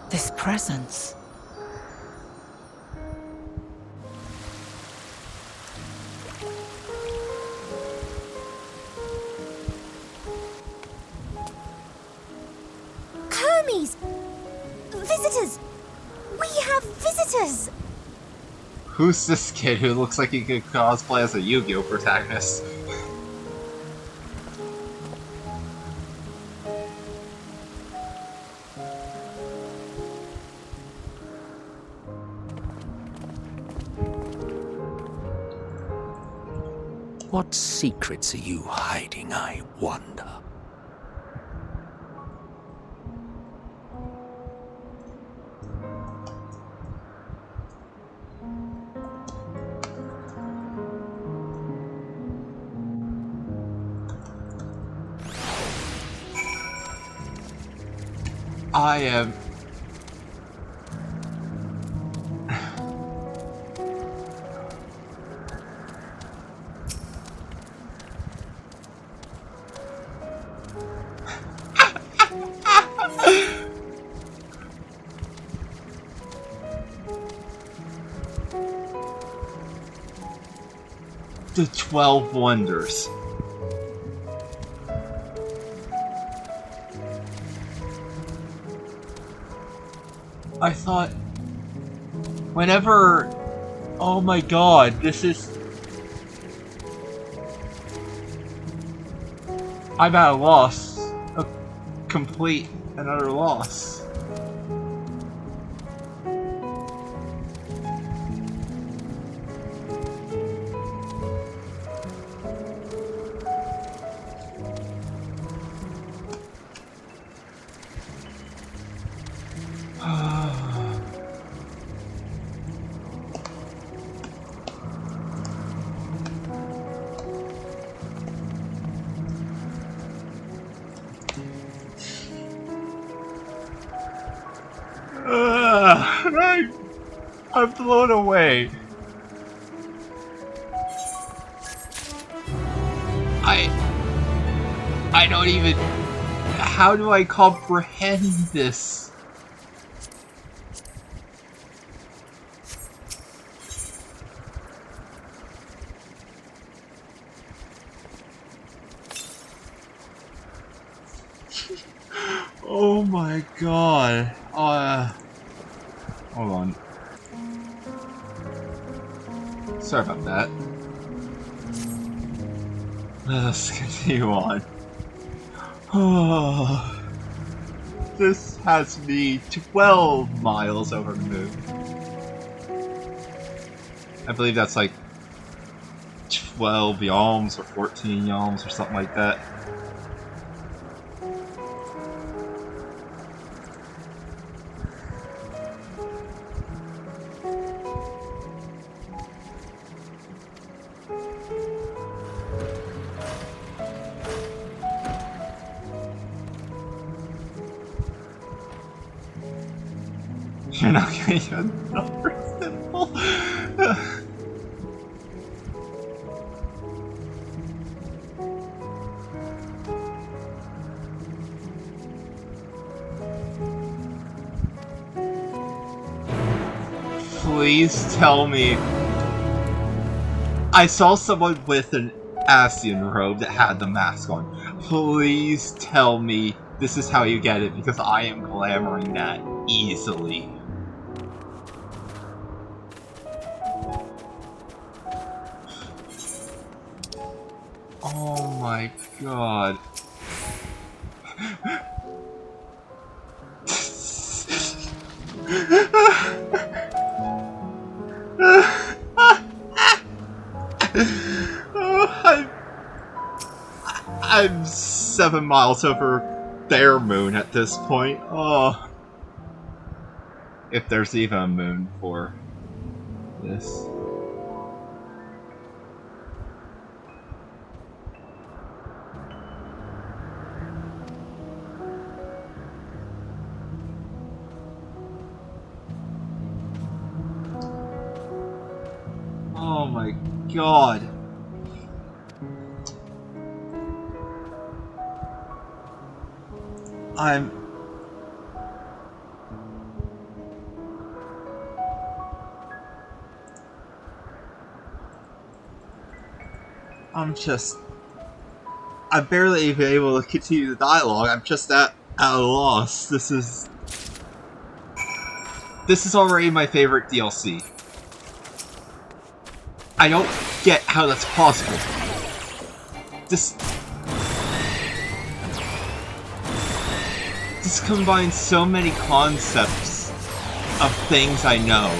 This presence. Hermes! Visitors! We have visitors! Who's this kid who looks like he could cosplay as a Yu-Gi-Oh protagonist? What secrets are you hiding, I wonder? I am... The 12 Wonders. I thought... Whenever... Oh my god, this is... I'm at a loss. A complete and utter loss. I'm blown away. I don't even... How do I comprehend this? Oh my god. Hold on. Sorry about that. Let's continue on. Oh, this has me 12 miles over the moon. I believe that's like 12 yalms or 14 yalms or something like that. You're not gonna get another symbol. Please tell me. I saw someone with an Asian robe that had the mask on. Please tell me this is how you get it, because I am glamoring that easily. Oh my god. I'm 7 miles over Bear Moon at this point. Oh. If there's even a moon for this. Oh my god. I'm barely even able to continue the dialogue. I'm just at a loss. This is already my favorite DLC. I don't get how that's possible. This combines so many concepts of things I know.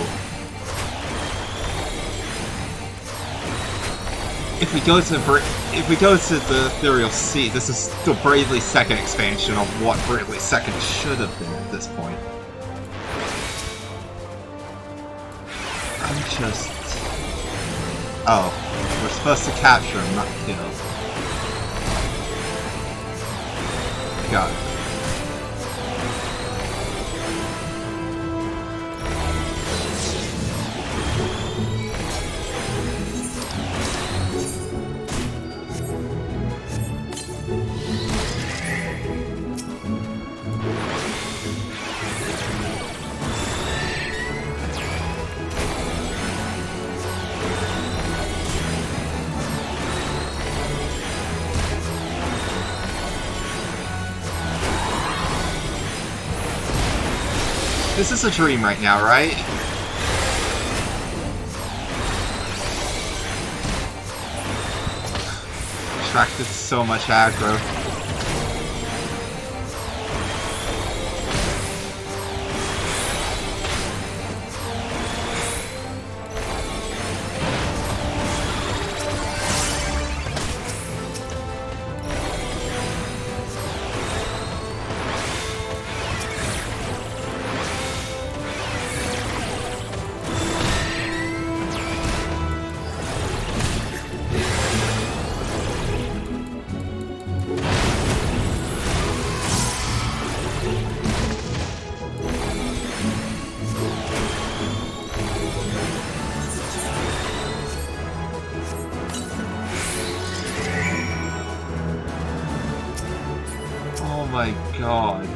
if we go to the Ethereal Sea, this is the Bravely Second expansion of what Bravely Second should have been at this point. I'm just... Oh, we're supposed to capture him, not kill. Got it. This is a dream right now, right? Attracted so much aggro. Oh my god.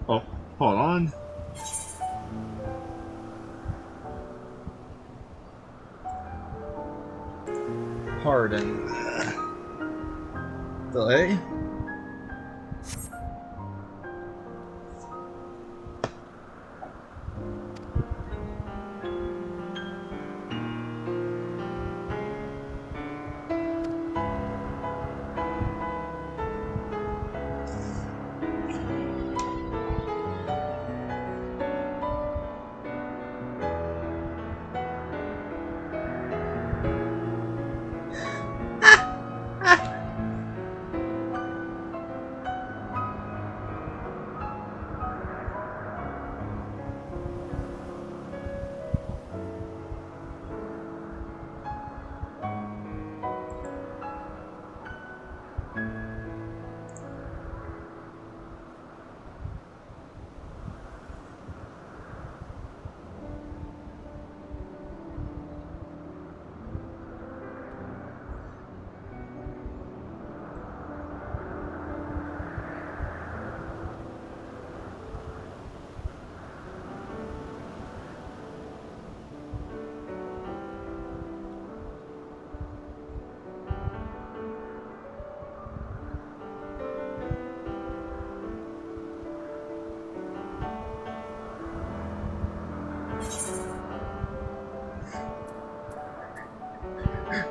Oh, hold on. Pardon. Delay?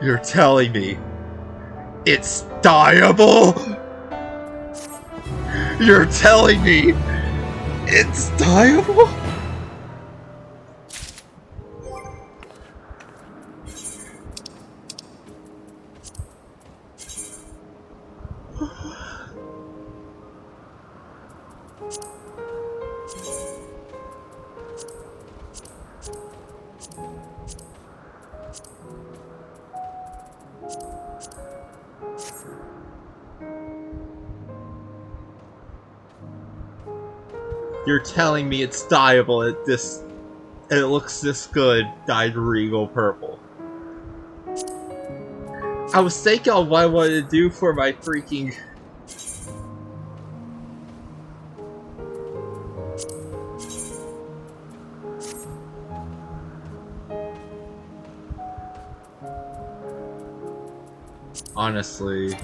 You're telling me it's dyeable? You're telling me it's dyeable? You're telling me it's dyeable at this, and it looks this good, dyed regal purple. I was thinking on what I wanted to do for my freaking... Honestly.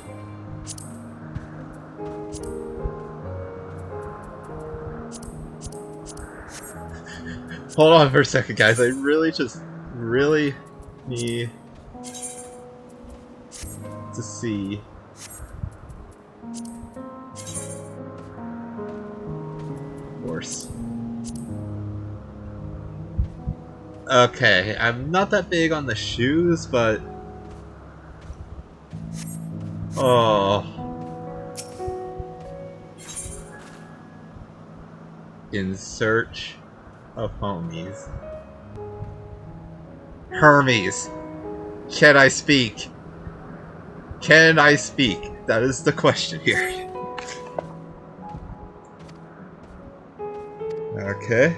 Hold on for a second, guys. I really need to see. Worse. Okay, I'm not that big on the shoes, but... Oh. In search of homies. Hermes! Can I speak? Can I speak? That is the question here. Okay.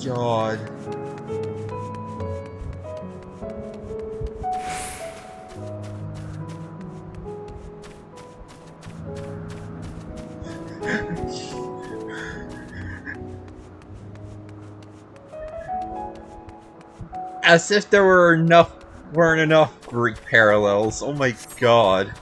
God. As if there weren't enough Greek parallels. Oh my god.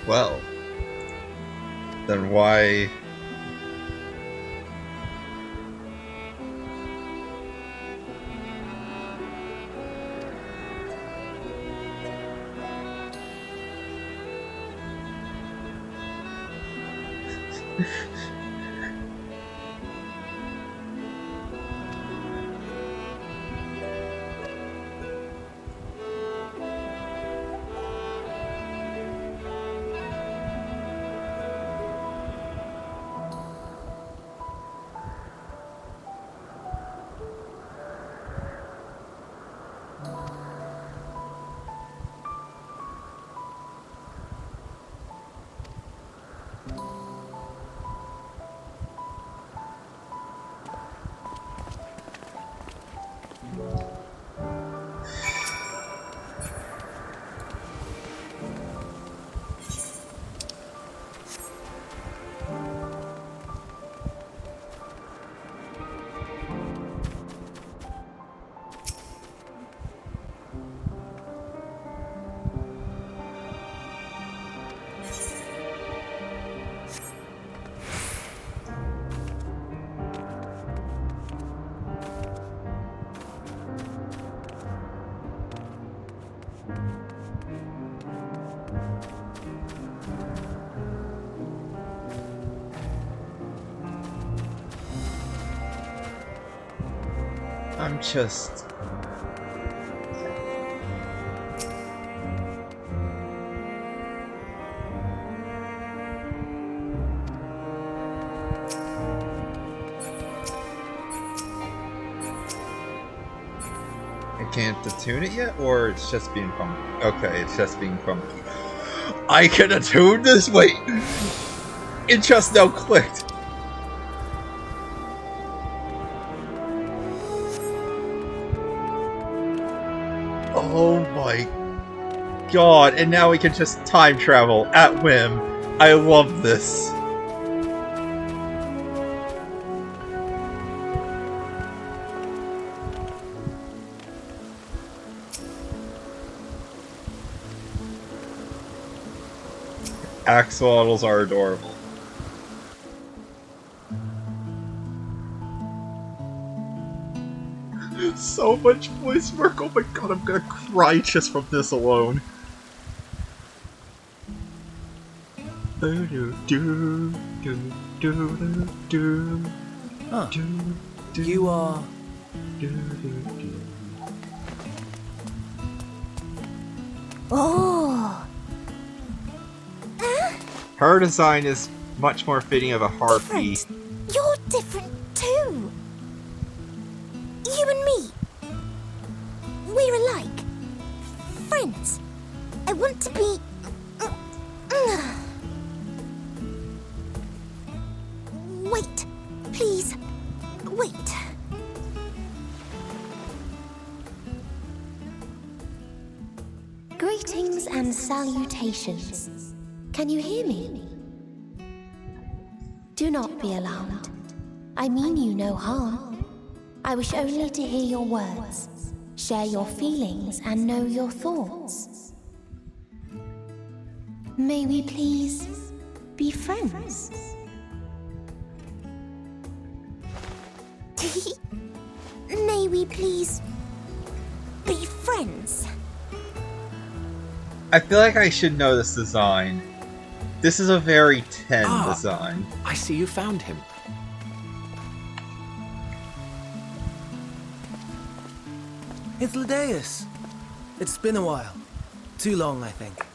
Well, then why... I'm just... can't attune it yet, or it's just being funky? Okay, it's just being funky. I can attune this? Wait! It just now clicked! Oh my god, and now we can just time travel at whim. I love this. Axolotls are adorable. So much voice work, oh my god, I'm gonna cry just from this alone. Huh. You are... Oh! Her design is much more fitting of a harpy. You're different too. You and me. We're alike. Friends. I want to be... Wait. Please. Wait. Greetings and salutations. Can you hear me? Do not be alarmed. I mean you no harm. I wish only to hear your words, share your feelings, and know your thoughts. May we please be friends? May we please be friends? I feel like I should know this design. This is a very 10 design. I see you found him. It's Ladeus. It's been a while. Too long, I think.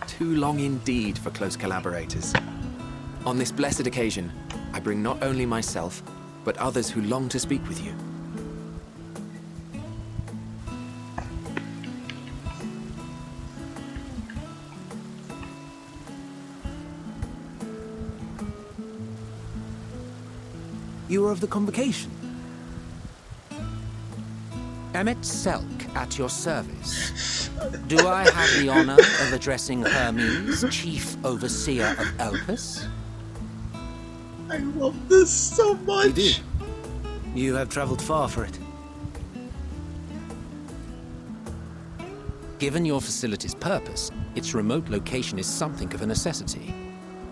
Too long indeed for close collaborators. On this blessed occasion, I bring not only myself, but others who long to speak with you. You were of the convocation. Emet-Selch at your service. Do I have the honor of addressing Hermes, Chief Overseer of Elpis? I love this so much. You do. You have traveled far for it. Given your facility's purpose, its remote location is something of a necessity.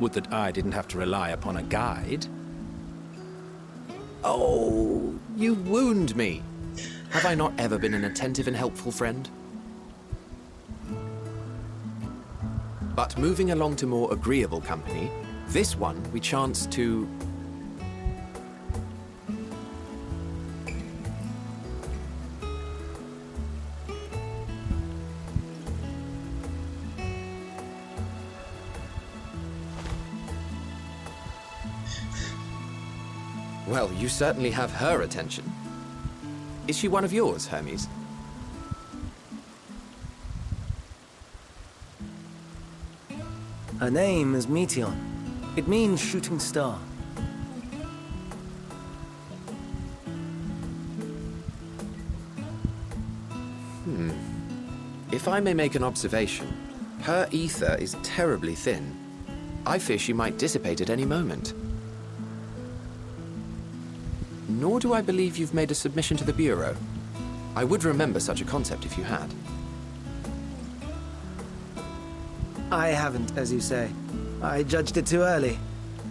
Would that I didn't have to rely upon a guide. Oh, you wound me. Have I not ever been an attentive and helpful friend? But moving along to more agreeable company, this one we chance to... Well, you certainly have her attention. Is she one of yours, Hermes? Her name is Meteon. It means shooting star. If I may make an observation, her ether is terribly thin. I fear she might dissipate at any moment. Nor do I believe you've made a submission to the Bureau. I would remember such a concept if you had. I haven't, as you say. I judged it too early.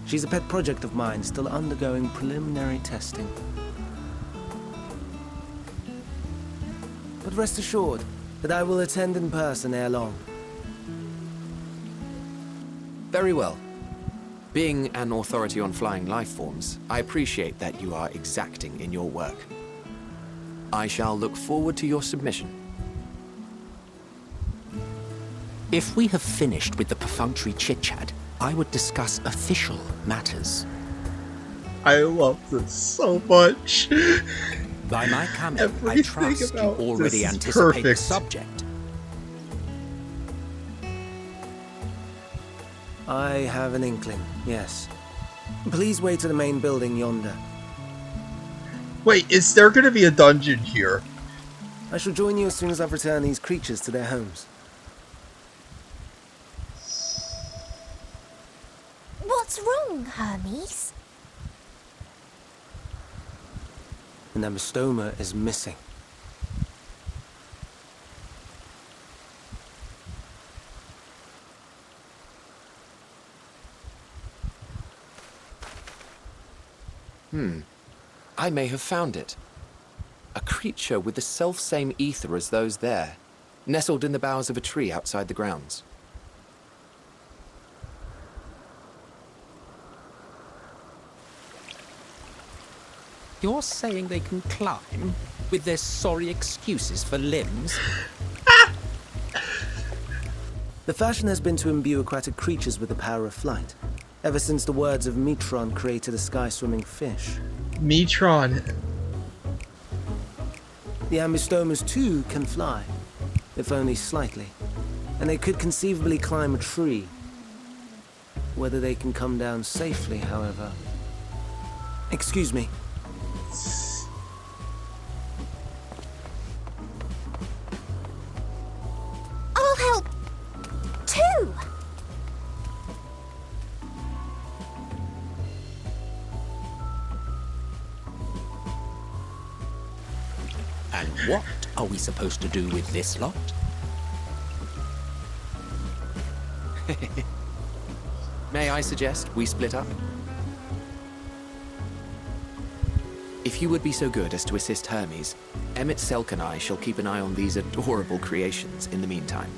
She's a pet project of mine, still undergoing preliminary testing. But rest assured that I will attend in person ere long. Very well. Being an authority on flying life forms, I appreciate that you are exacting in your work. I shall look forward to your submission. If we have finished with the perfunctory chit-chat, I would discuss official matters. I love this so much. By my coming, I Everything trust you about already this is anticipate the perfect. subject. I have an inkling, yes. Please wait to the main building yonder. Wait, is there gonna be a dungeon here? I shall join you as soon as I've returned these creatures to their homes. What's wrong, Hermes? The Nemestoma is missing. I may have found it. A creature with the self-same ether as those there, nestled in the boughs of a tree outside the grounds. You're saying they can climb with their sorry excuses for limbs? The fashion has been to imbue aquatic creatures with the power of flight, ever since the words of Metron created a sky-swimming fish. Metron. The Ambistomas too can fly, if only slightly, and they could conceivably climb a tree. Whether they can come down safely, however... Excuse me. I'll help too. And what are we supposed to do with this lot? May I suggest we split up? If you would be so good as to assist Hermes, Emet-Selch and I shall keep an eye on these adorable creations in the meantime.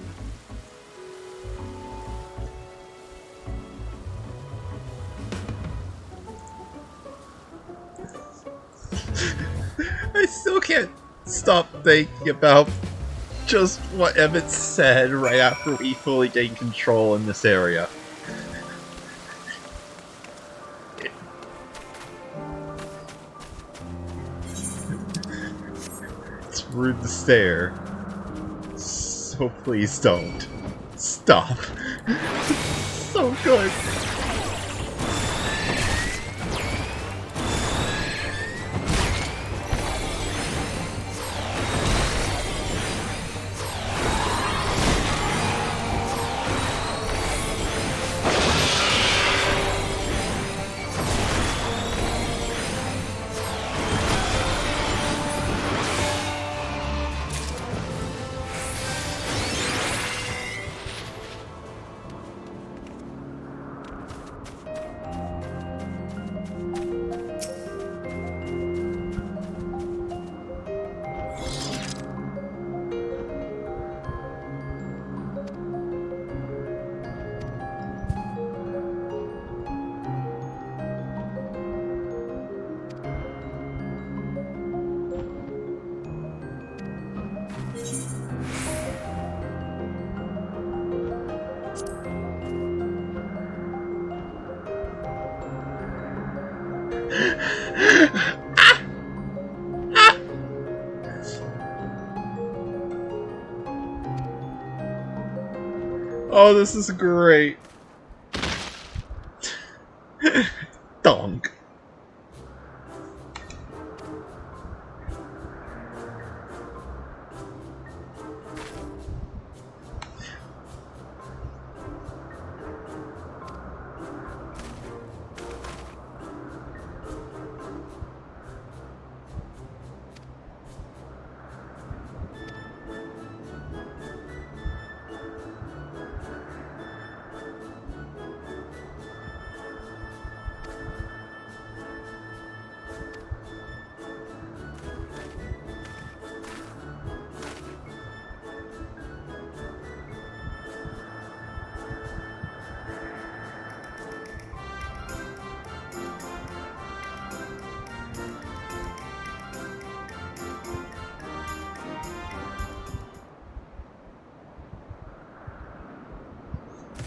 I still can't stop thinking about just what Emmett said right after we fully gained control in this area. It's rude to stare, so please don't. Stop. So good. Oh, this is great. Donk.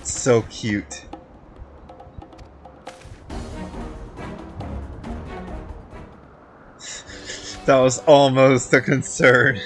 So cute. That was almost a concern.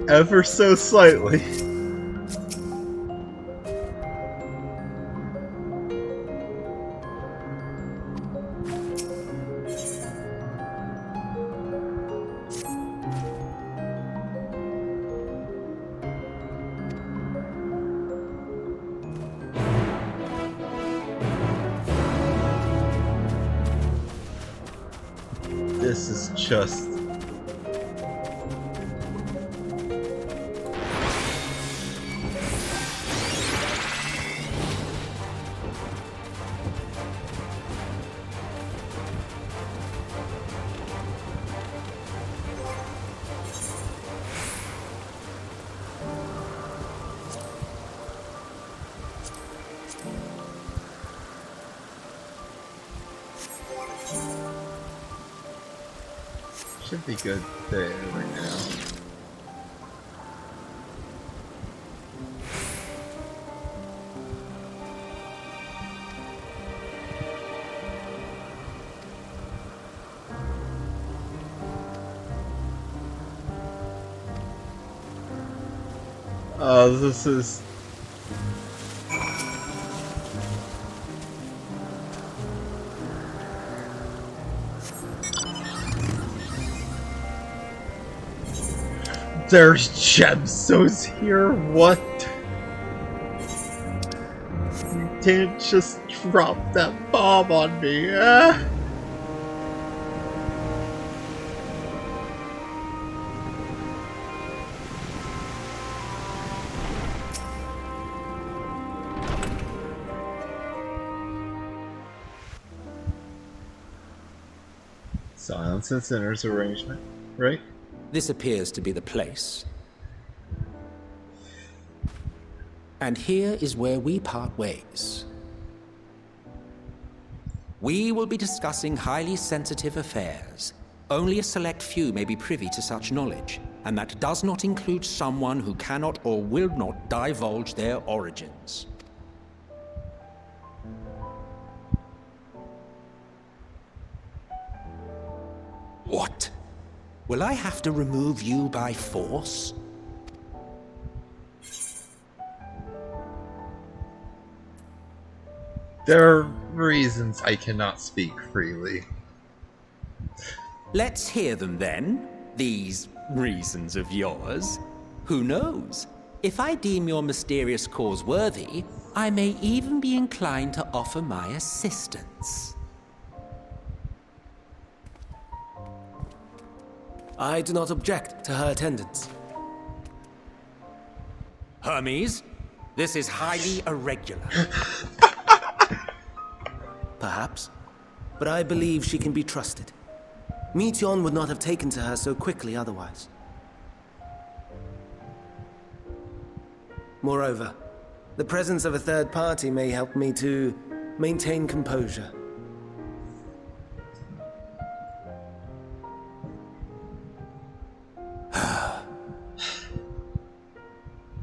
Ever so slightly. This is just... should be good there right now. This is... There's gemstones here? What? You didn't just drop that bomb on me, eh? Silence and Sinners arrangement, right? This appears to be the place. And here is where we part ways. We will be discussing highly sensitive affairs. Only a select few may be privy to such knowledge, and that does not include someone who cannot or will not divulge their origins. What? Will I have to remove you by force? There are reasons I cannot speak freely. Let's hear them then, these reasons of yours. Who knows? If I deem your mysterious cause worthy, I may even be inclined to offer my assistance. I do not object to her attendance. Hermes, this is highly irregular. Perhaps, but I believe she can be trusted. Meteion would not have taken to her so quickly otherwise. Moreover, the presence of a third party may help me to maintain composure.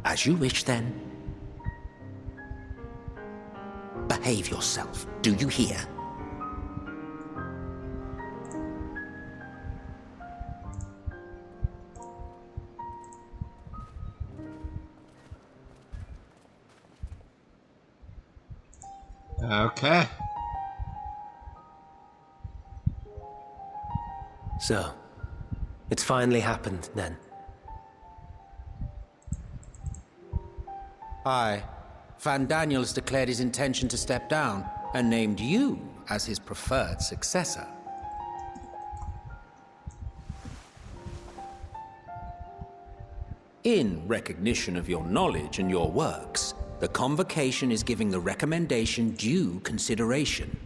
As you wish, then. Behave yourself, do you hear? Okay. So, it's finally happened, then. Aye. Van Daniels declared his intention to step down, and named you as his preferred successor. In recognition of your knowledge and your works, the Convocation is giving the recommendation due consideration.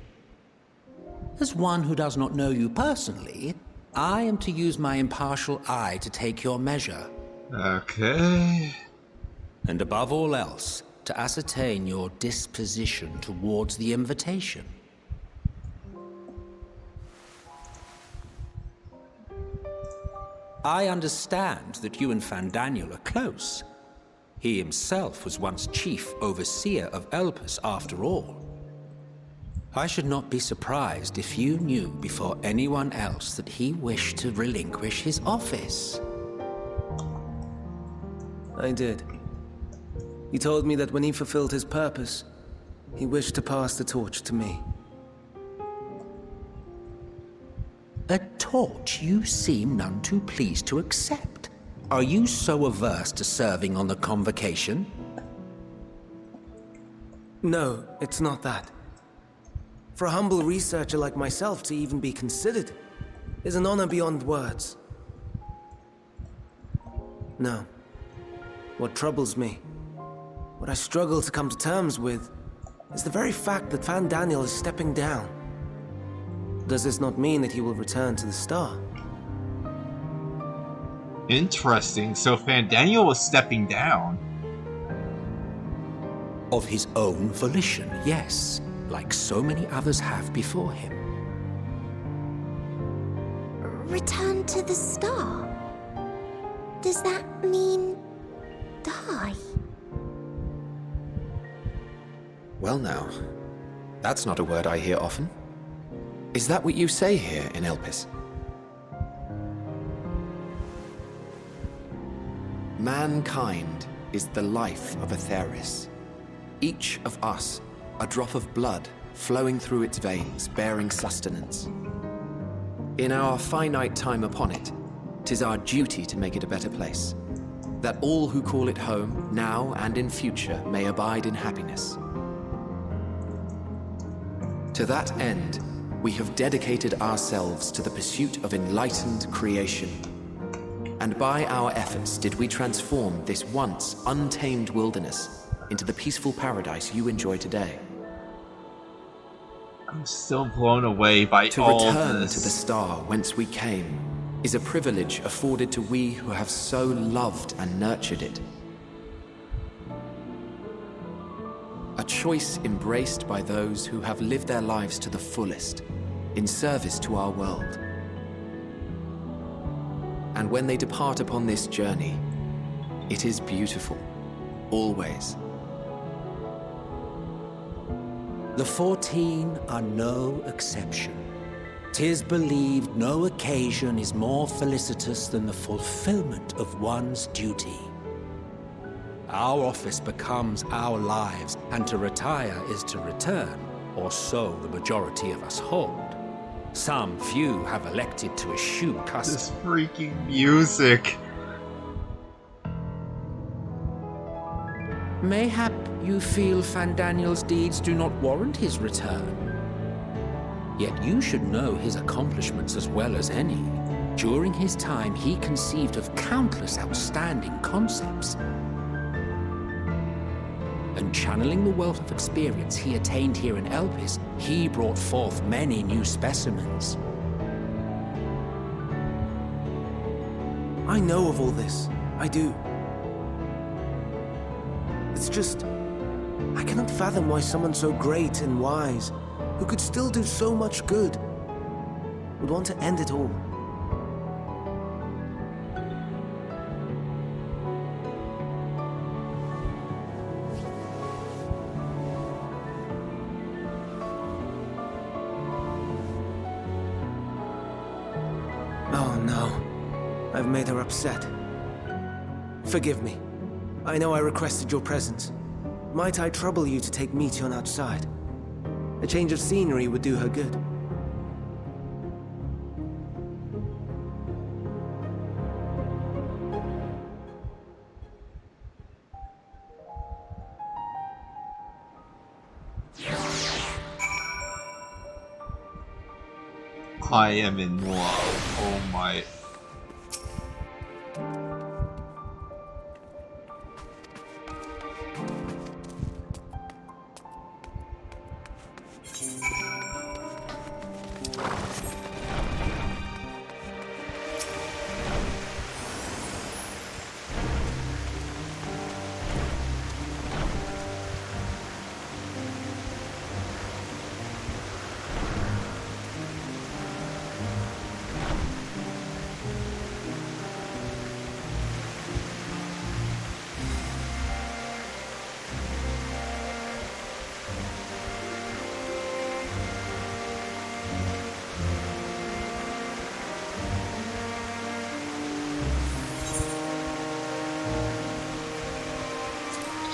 As one who does not know you personally, I am to use my impartial eye to take your measure. Okay. And above all else, to ascertain your disposition towards the invitation. I understand that you and Fandaniel are close. He himself was once chief overseer of Elpis, after all. I should not be surprised if you knew before anyone else that he wished to relinquish his office. I did. He told me that when he fulfilled his purpose, he wished to pass the torch to me. A torch you seem none too pleased to accept. Are you so averse to serving on the convocation? No, it's not that. For a humble researcher like myself to even be considered is an honor beyond words. No. What troubles me, what I struggle to come to terms with, is the very fact that Fandaniel is stepping down. Does this not mean that he will return to the Star? Interesting. So Fandaniel was stepping down. Of his own volition, yes. Like so many others have before him. Return to the Star? Does that mean die? Well now, that's not a word I hear often. Is that what you say here in Elpis? Mankind is the life of Atheris. Each of us, a drop of blood flowing through its veins, bearing sustenance. In our finite time upon it, 'tis our duty to make it a better place, that all who call it home, now and in future, may abide in happiness. To that end, we have dedicated ourselves to the pursuit of enlightened creation. And by our efforts did we transform this once untamed wilderness into the peaceful paradise you enjoy today. I'm still blown away by to all return this. To the star whence we came is a privilege afforded to we who have so loved and nurtured it. A choice embraced by those who have lived their lives to the fullest, in service to our world. And when they depart upon this journey, it is beautiful, always. The 14 are no exception. 'Tis believed no occasion is more felicitous than the fulfillment of one's duty. Our office becomes our lives, and to retire is to return, or so the majority of us hold. Some few have elected to eschew custom. This freaking music. Mayhap you feel Fandaniel's deeds do not warrant his return. Yet you should know his accomplishments as well as any. During his time, he conceived of countless outstanding concepts. And channeling the wealth of experience he attained here in Elpis, he brought forth many new specimens. I know of all this. I do. It's just, I cannot fathom why someone so great and wise, who could still do so much good, would want to end it all. Oh no, I've made her upset. Forgive me. I know I requested your presence. Might I trouble you to take Meteion outside? A change of scenery would do her good. I am in love. Oh my.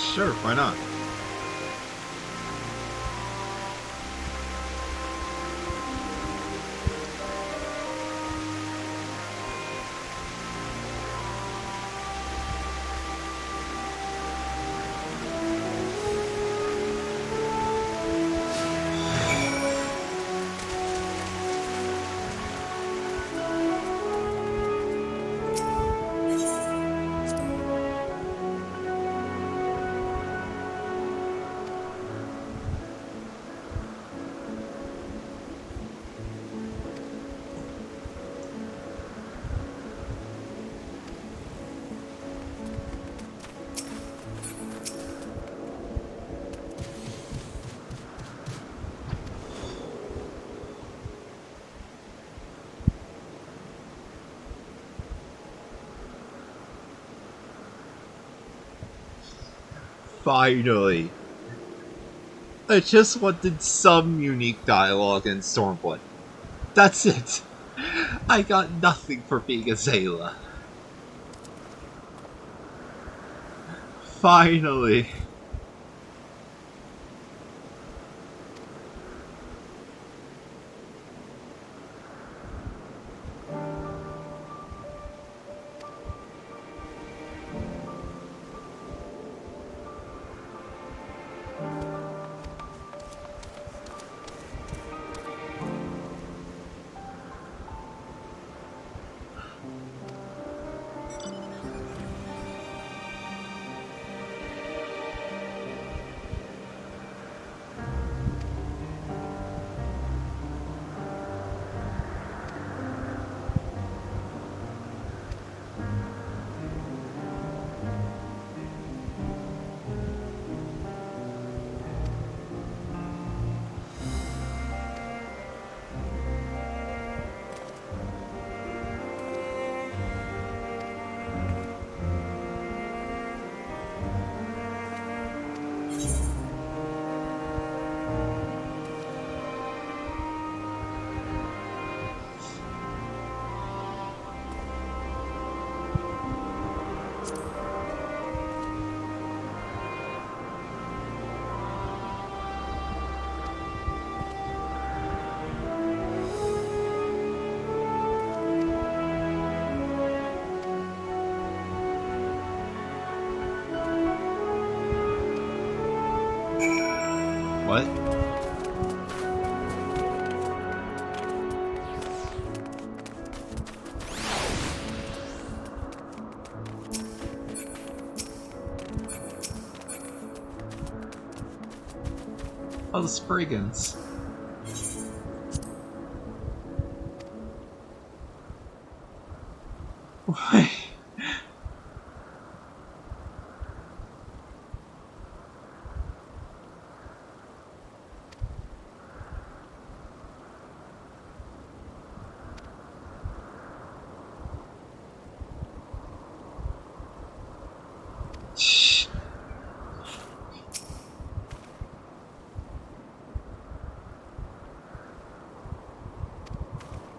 Sure, why not? Finally. I just wanted some unique dialogue in Stormblood. That's it. I got nothing for being a Zayla. Finally. What? Oh, the Spriggans. Why?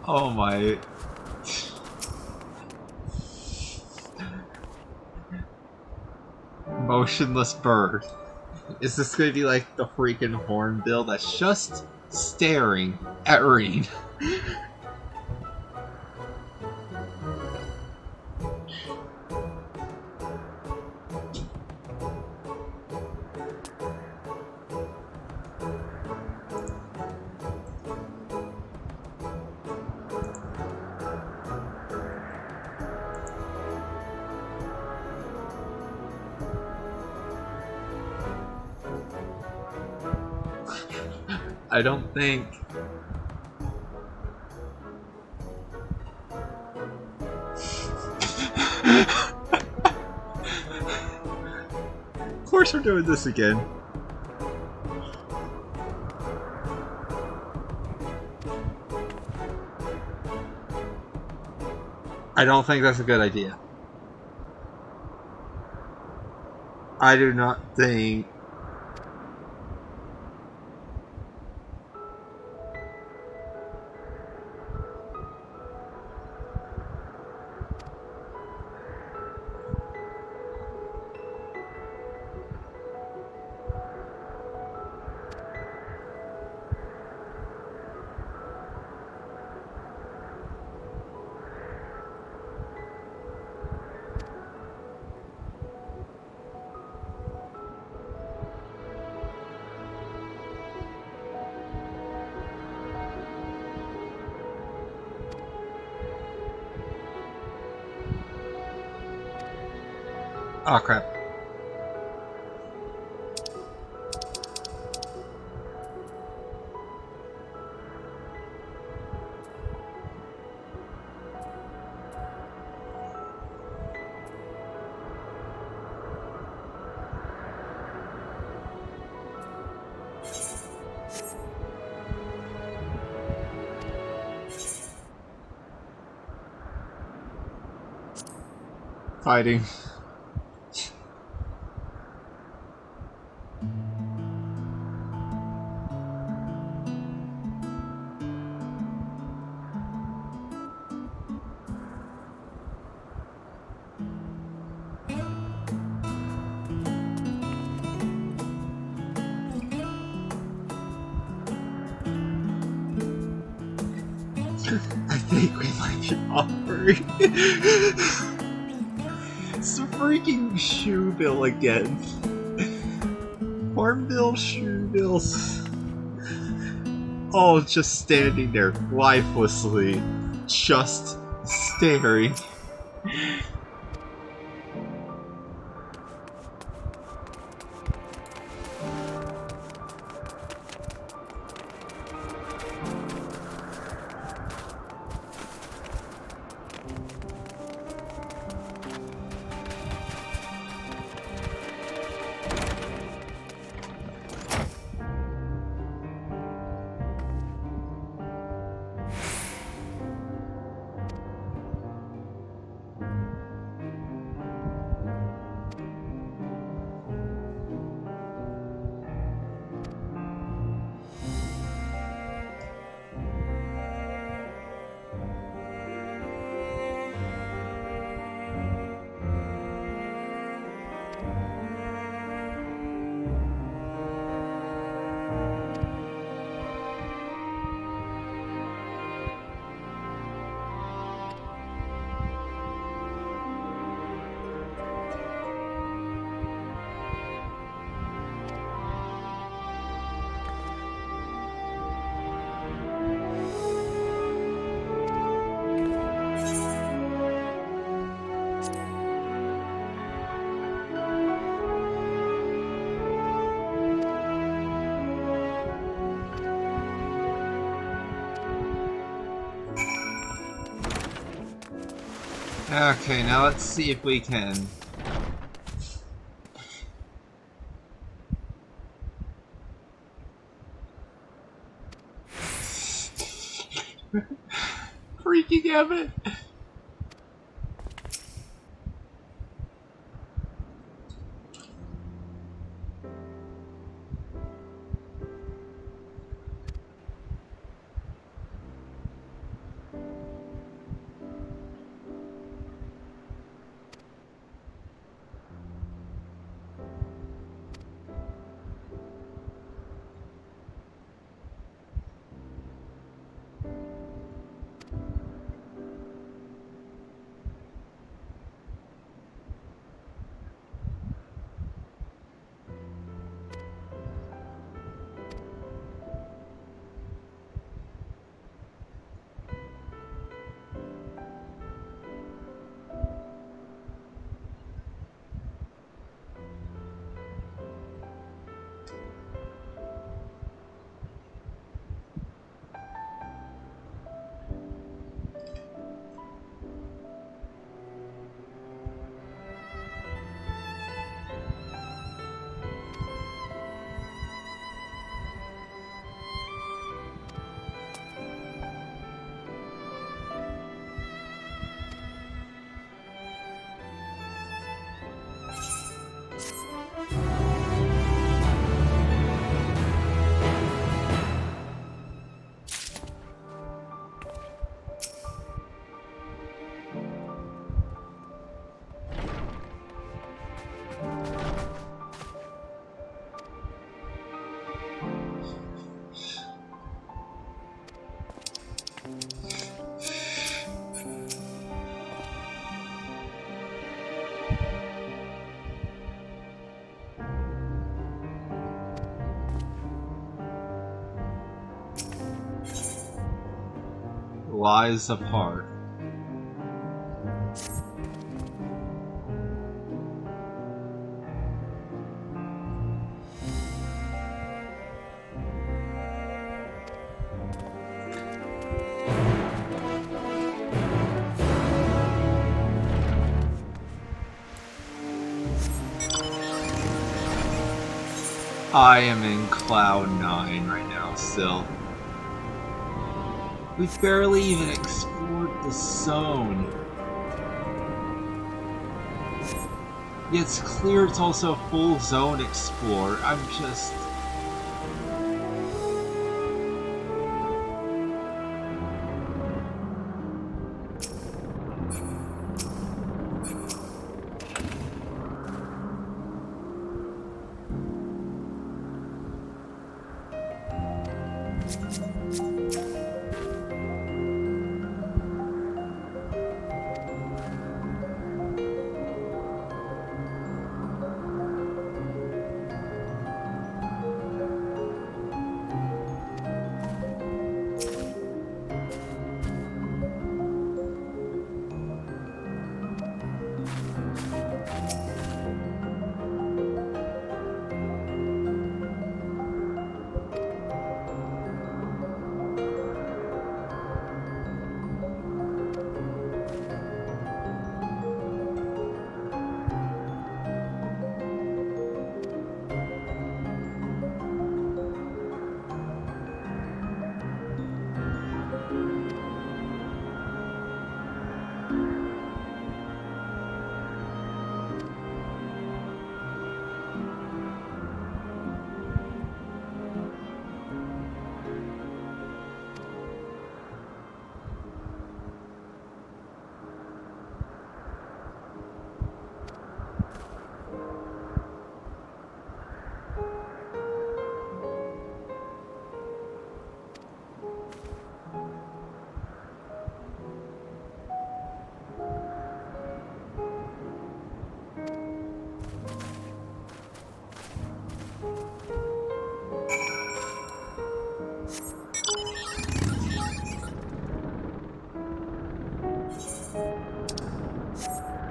Oh my... Motionless bird. Is this going to be like the freaking hornbill that's just staring at Reen? I don't think... Of course we're doing this again. I don't think that's a good idea. I do not think... Oh crap. Fighting. I think we might be offering. It's the freaking Shoebill again. Hornbill, Shoebills. All just standing there lifelessly, just staring. Okay, now let's see if we can. Freaking Emet! Lies apart. I am in Cloud 9 right now still. We've barely even explored the zone. Yet it's clear it's also a full zone explore. I'm just...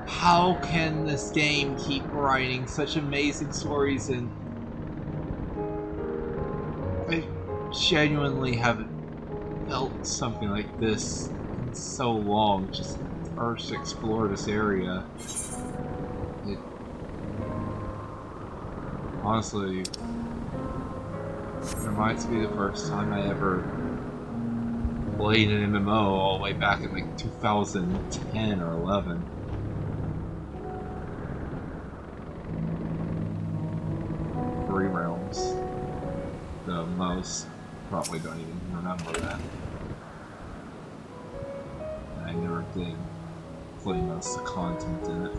How can this game keep writing such amazing stories, and I genuinely haven't felt something like this in so long. Just urge to explore this area. It honestly reminds me of the first time I ever played an MMO all the way back in like 2010 or 11. Three Realms. The most probably don't even remember that. And I never did play most of the content in it.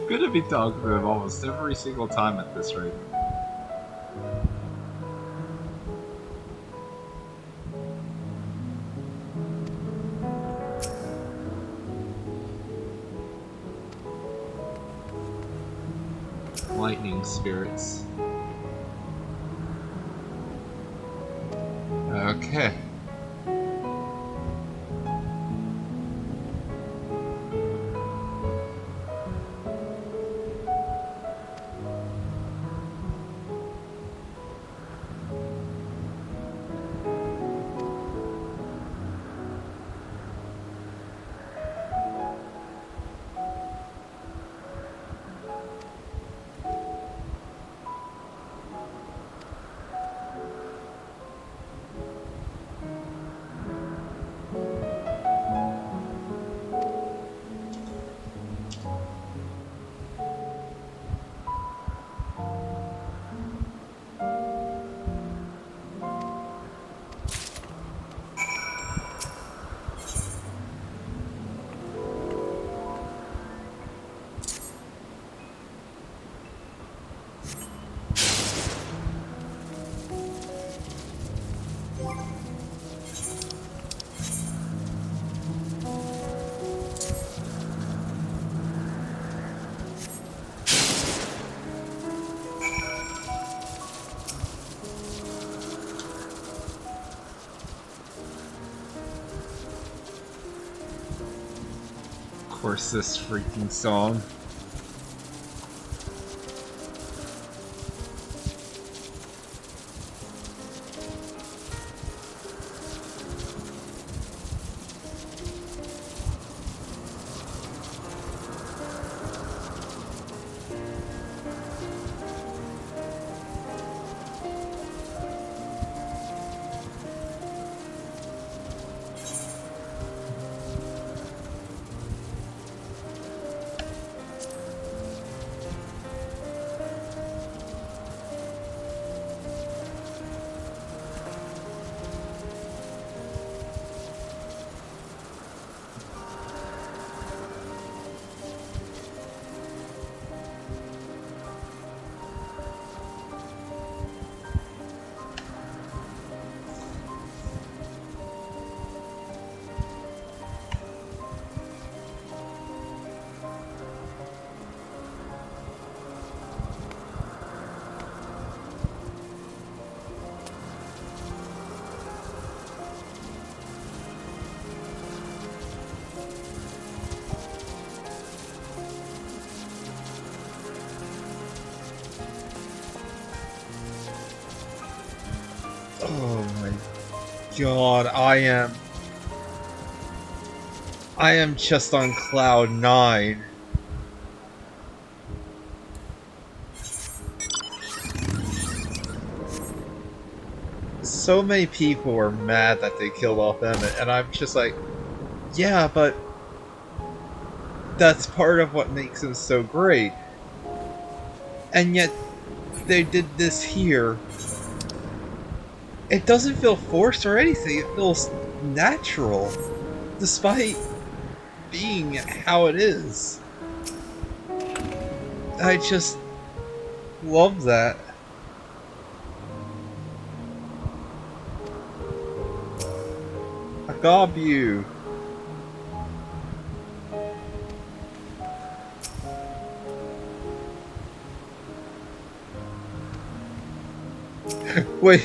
Good to be talking to him almost every single time at this rate. Lightning spirits. Okay. Of course, this freaking song. god, I am just on cloud 9. So many people were mad that they killed off Emmett, and I'm just like, yeah, but that's part of what makes him so great. And yet, they did this here. It doesn't feel forced or anything, it feels natural, despite being how it is. I just love that. I got you. Wait.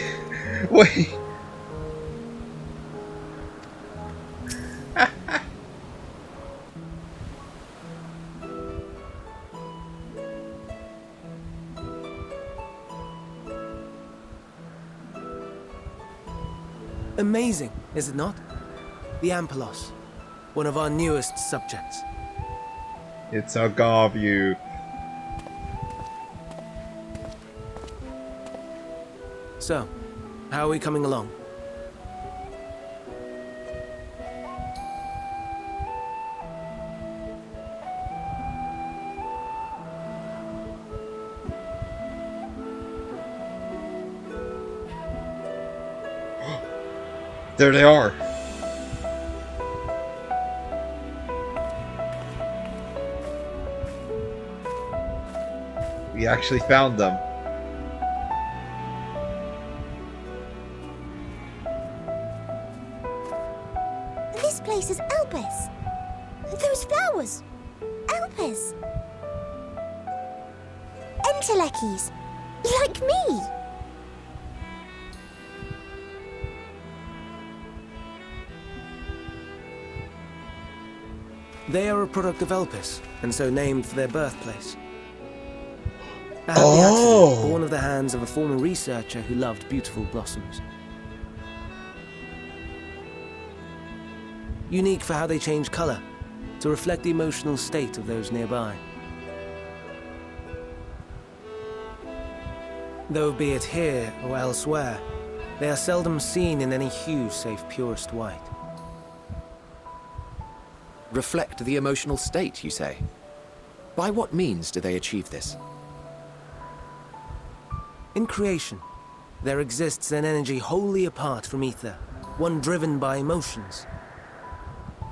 Amazing, is it not? The Ampelos, one of our newest subjects. It's a Gavu. So, how are we coming along? There they are. We actually found them. This place is Elpis. Those flowers. Elpis. Emet-Selch. Like me. They are a product of Elpis, and so named for their birthplace. A happy accident, born of the hands of a former researcher who loved beautiful blossoms. Unique for how they change color, to reflect the emotional state of those nearby. Though be it here or elsewhere, they are seldom seen in any hue save purest white. Reflect the emotional state, you say? By what means do they achieve this? In creation, there exists an energy wholly apart from ether, one driven by emotions.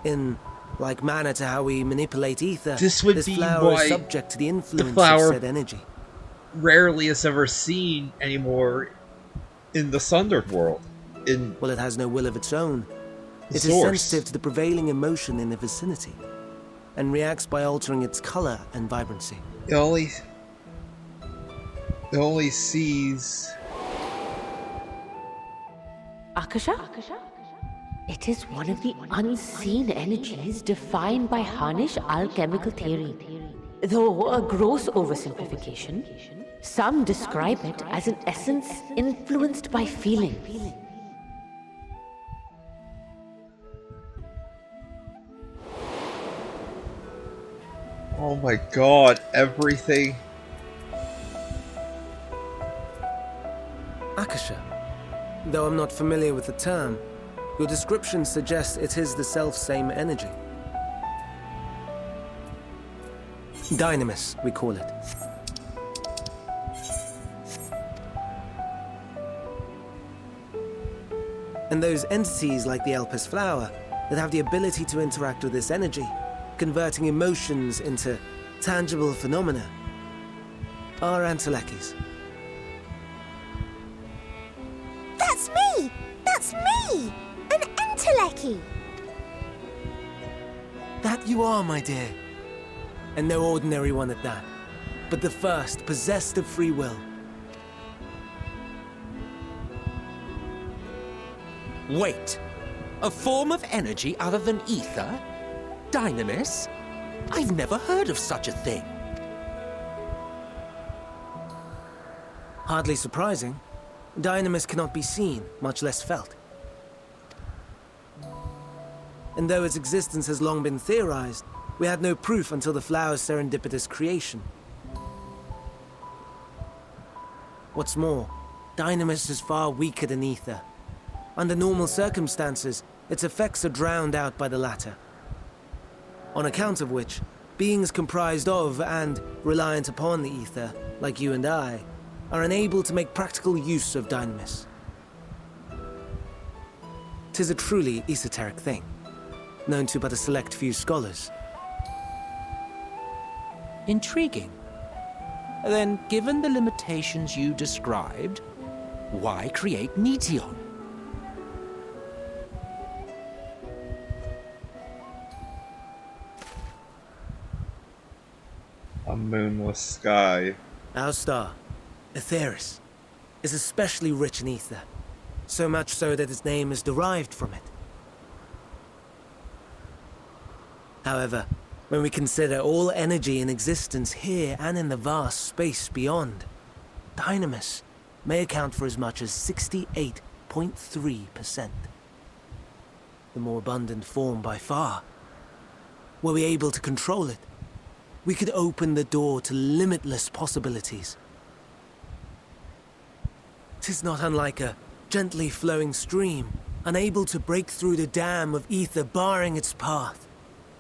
In like manner to how we manipulate ether, this would be flower why is subject to the influence flower of said energy. Rarely is ever seen anymore in the Sundered world. Well, it has no will of its own. It is Source. sensitive to the prevailing emotion in the vicinity, and reacts by altering its color and vibrancy. It only sees... Akasha? It is one of the unseen energies defined by Harnish alchemical theory. Though a gross oversimplification, some describe it as an essence influenced by feeling. Oh my god, everything. Akasha. Though I'm not familiar with the term, your description suggests it is the self-same energy. Dynamis, we call it. And those entities like the Elpis flower that have the ability to interact with this energy, converting emotions into tangible phenomena, are Emet-Selch. That's me! That's me! An Emet-Selch! That you are, my dear. And no ordinary one at that, but the first possessed of free will. Wait. A form of energy other than ether? Dynamis? I've never heard of such a thing. Hardly surprising. Dynamis cannot be seen, much less felt. and though its existence has long been theorized, we had no proof until the flower's serendipitous creation. What's more, Dynamis is far weaker than ether. Under normal circumstances, its effects are drowned out by the latter. On account of which, beings comprised of and reliant upon the ether, like you and I, are unable to make practical use of Dynamis. 'Tis a truly esoteric thing, known to but a select few scholars. Intriguing. Then, given the limitations you described, why create Meteon? A moonless sky. Our star, Aetheris, is especially rich in ether, so much so that its name is derived from it. However, when we consider all energy in existence here and in the vast space beyond, Dynamis may account for as much as 68.3%. The more abundant form by far. Were we able to control it, we could open the door to limitless possibilities. 'Tis not unlike a gently flowing stream, unable to break through the dam of ether barring its path.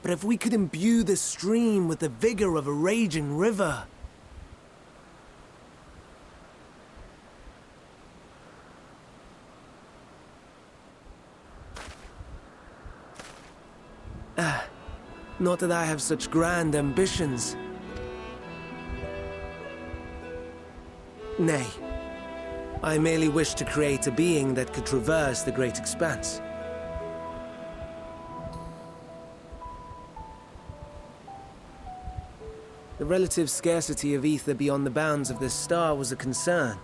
But if we could imbue the stream with the vigor of a raging river... Not that I have such grand ambitions. Nay. I merely wish to create a being that could traverse the great expanse. The relative scarcity of ether beyond the bounds of this star was a concern.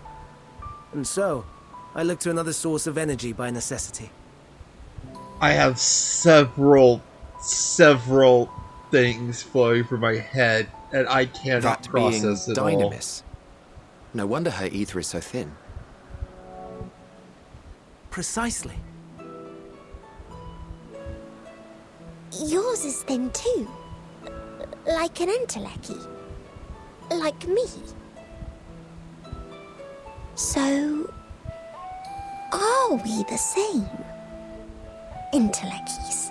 And so, I looked to another source of energy by necessity. I have several things flowing through my head, and I cannot process it all. Dynamis. No wonder her ether is so thin. Precisely. Yours is thin too. Like an Emet-Selch. Like me. So... are we the same? Emet-Selchs.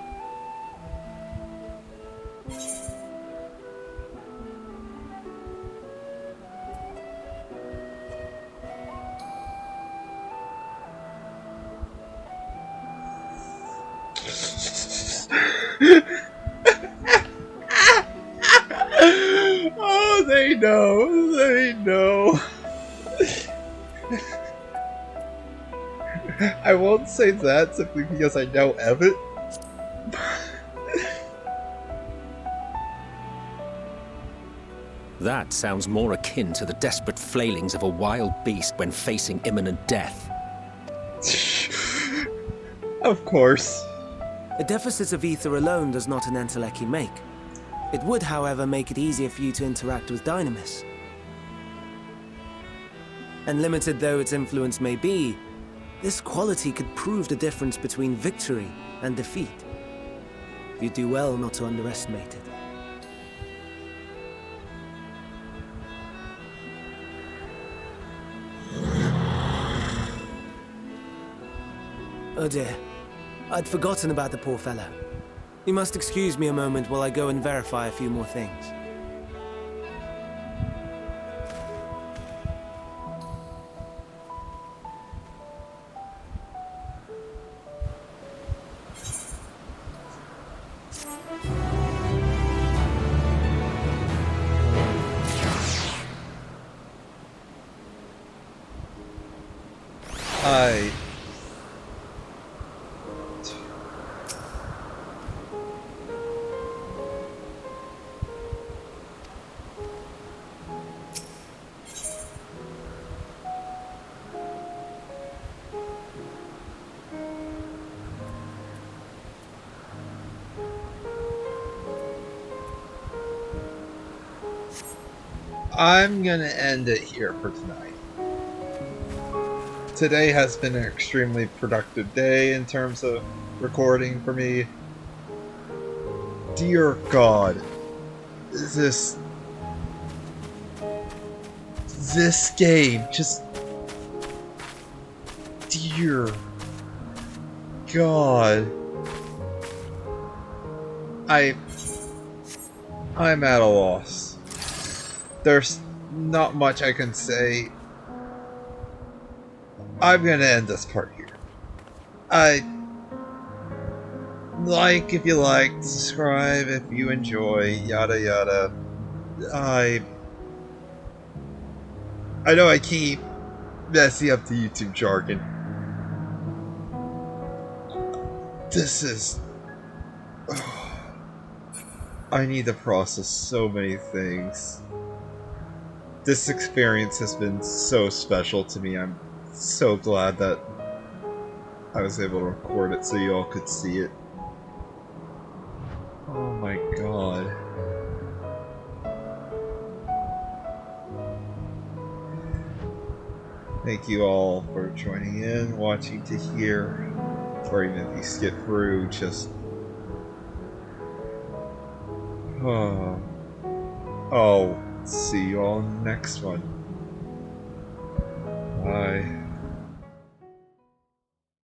Oh, they know. They know. I won't say that simply because I know Emet. That sounds more akin to the desperate flailings of a wild beast when facing imminent death. Of course. A deficit of ether alone does not an Emet-Selch make. It would, however, make it easier for you to interact with Dynamis. And limited though its influence may be, this quality could prove the difference between victory and defeat. You do well not to underestimate it. Oh dear, I'd forgotten about the poor fellow. You must excuse me a moment while I go and verify a few more things. I'm gonna end it here for tonight. Today has been an extremely productive day in terms of recording for me. Dear God. This game just... Dear God. I'm at a loss. There's not much I can say. I'm gonna end this part here. Like if you like, subscribe if you enjoy, yada yada. I know I keep messing up the YouTube jargon. This is... I need to process so many things. This experience has been so special to me. I'm so glad that I was able to record it so you all could see it. Oh my God. Thank you all for joining in, watching to hear, or even if you skip through, just... I'll see you all next one. Bye.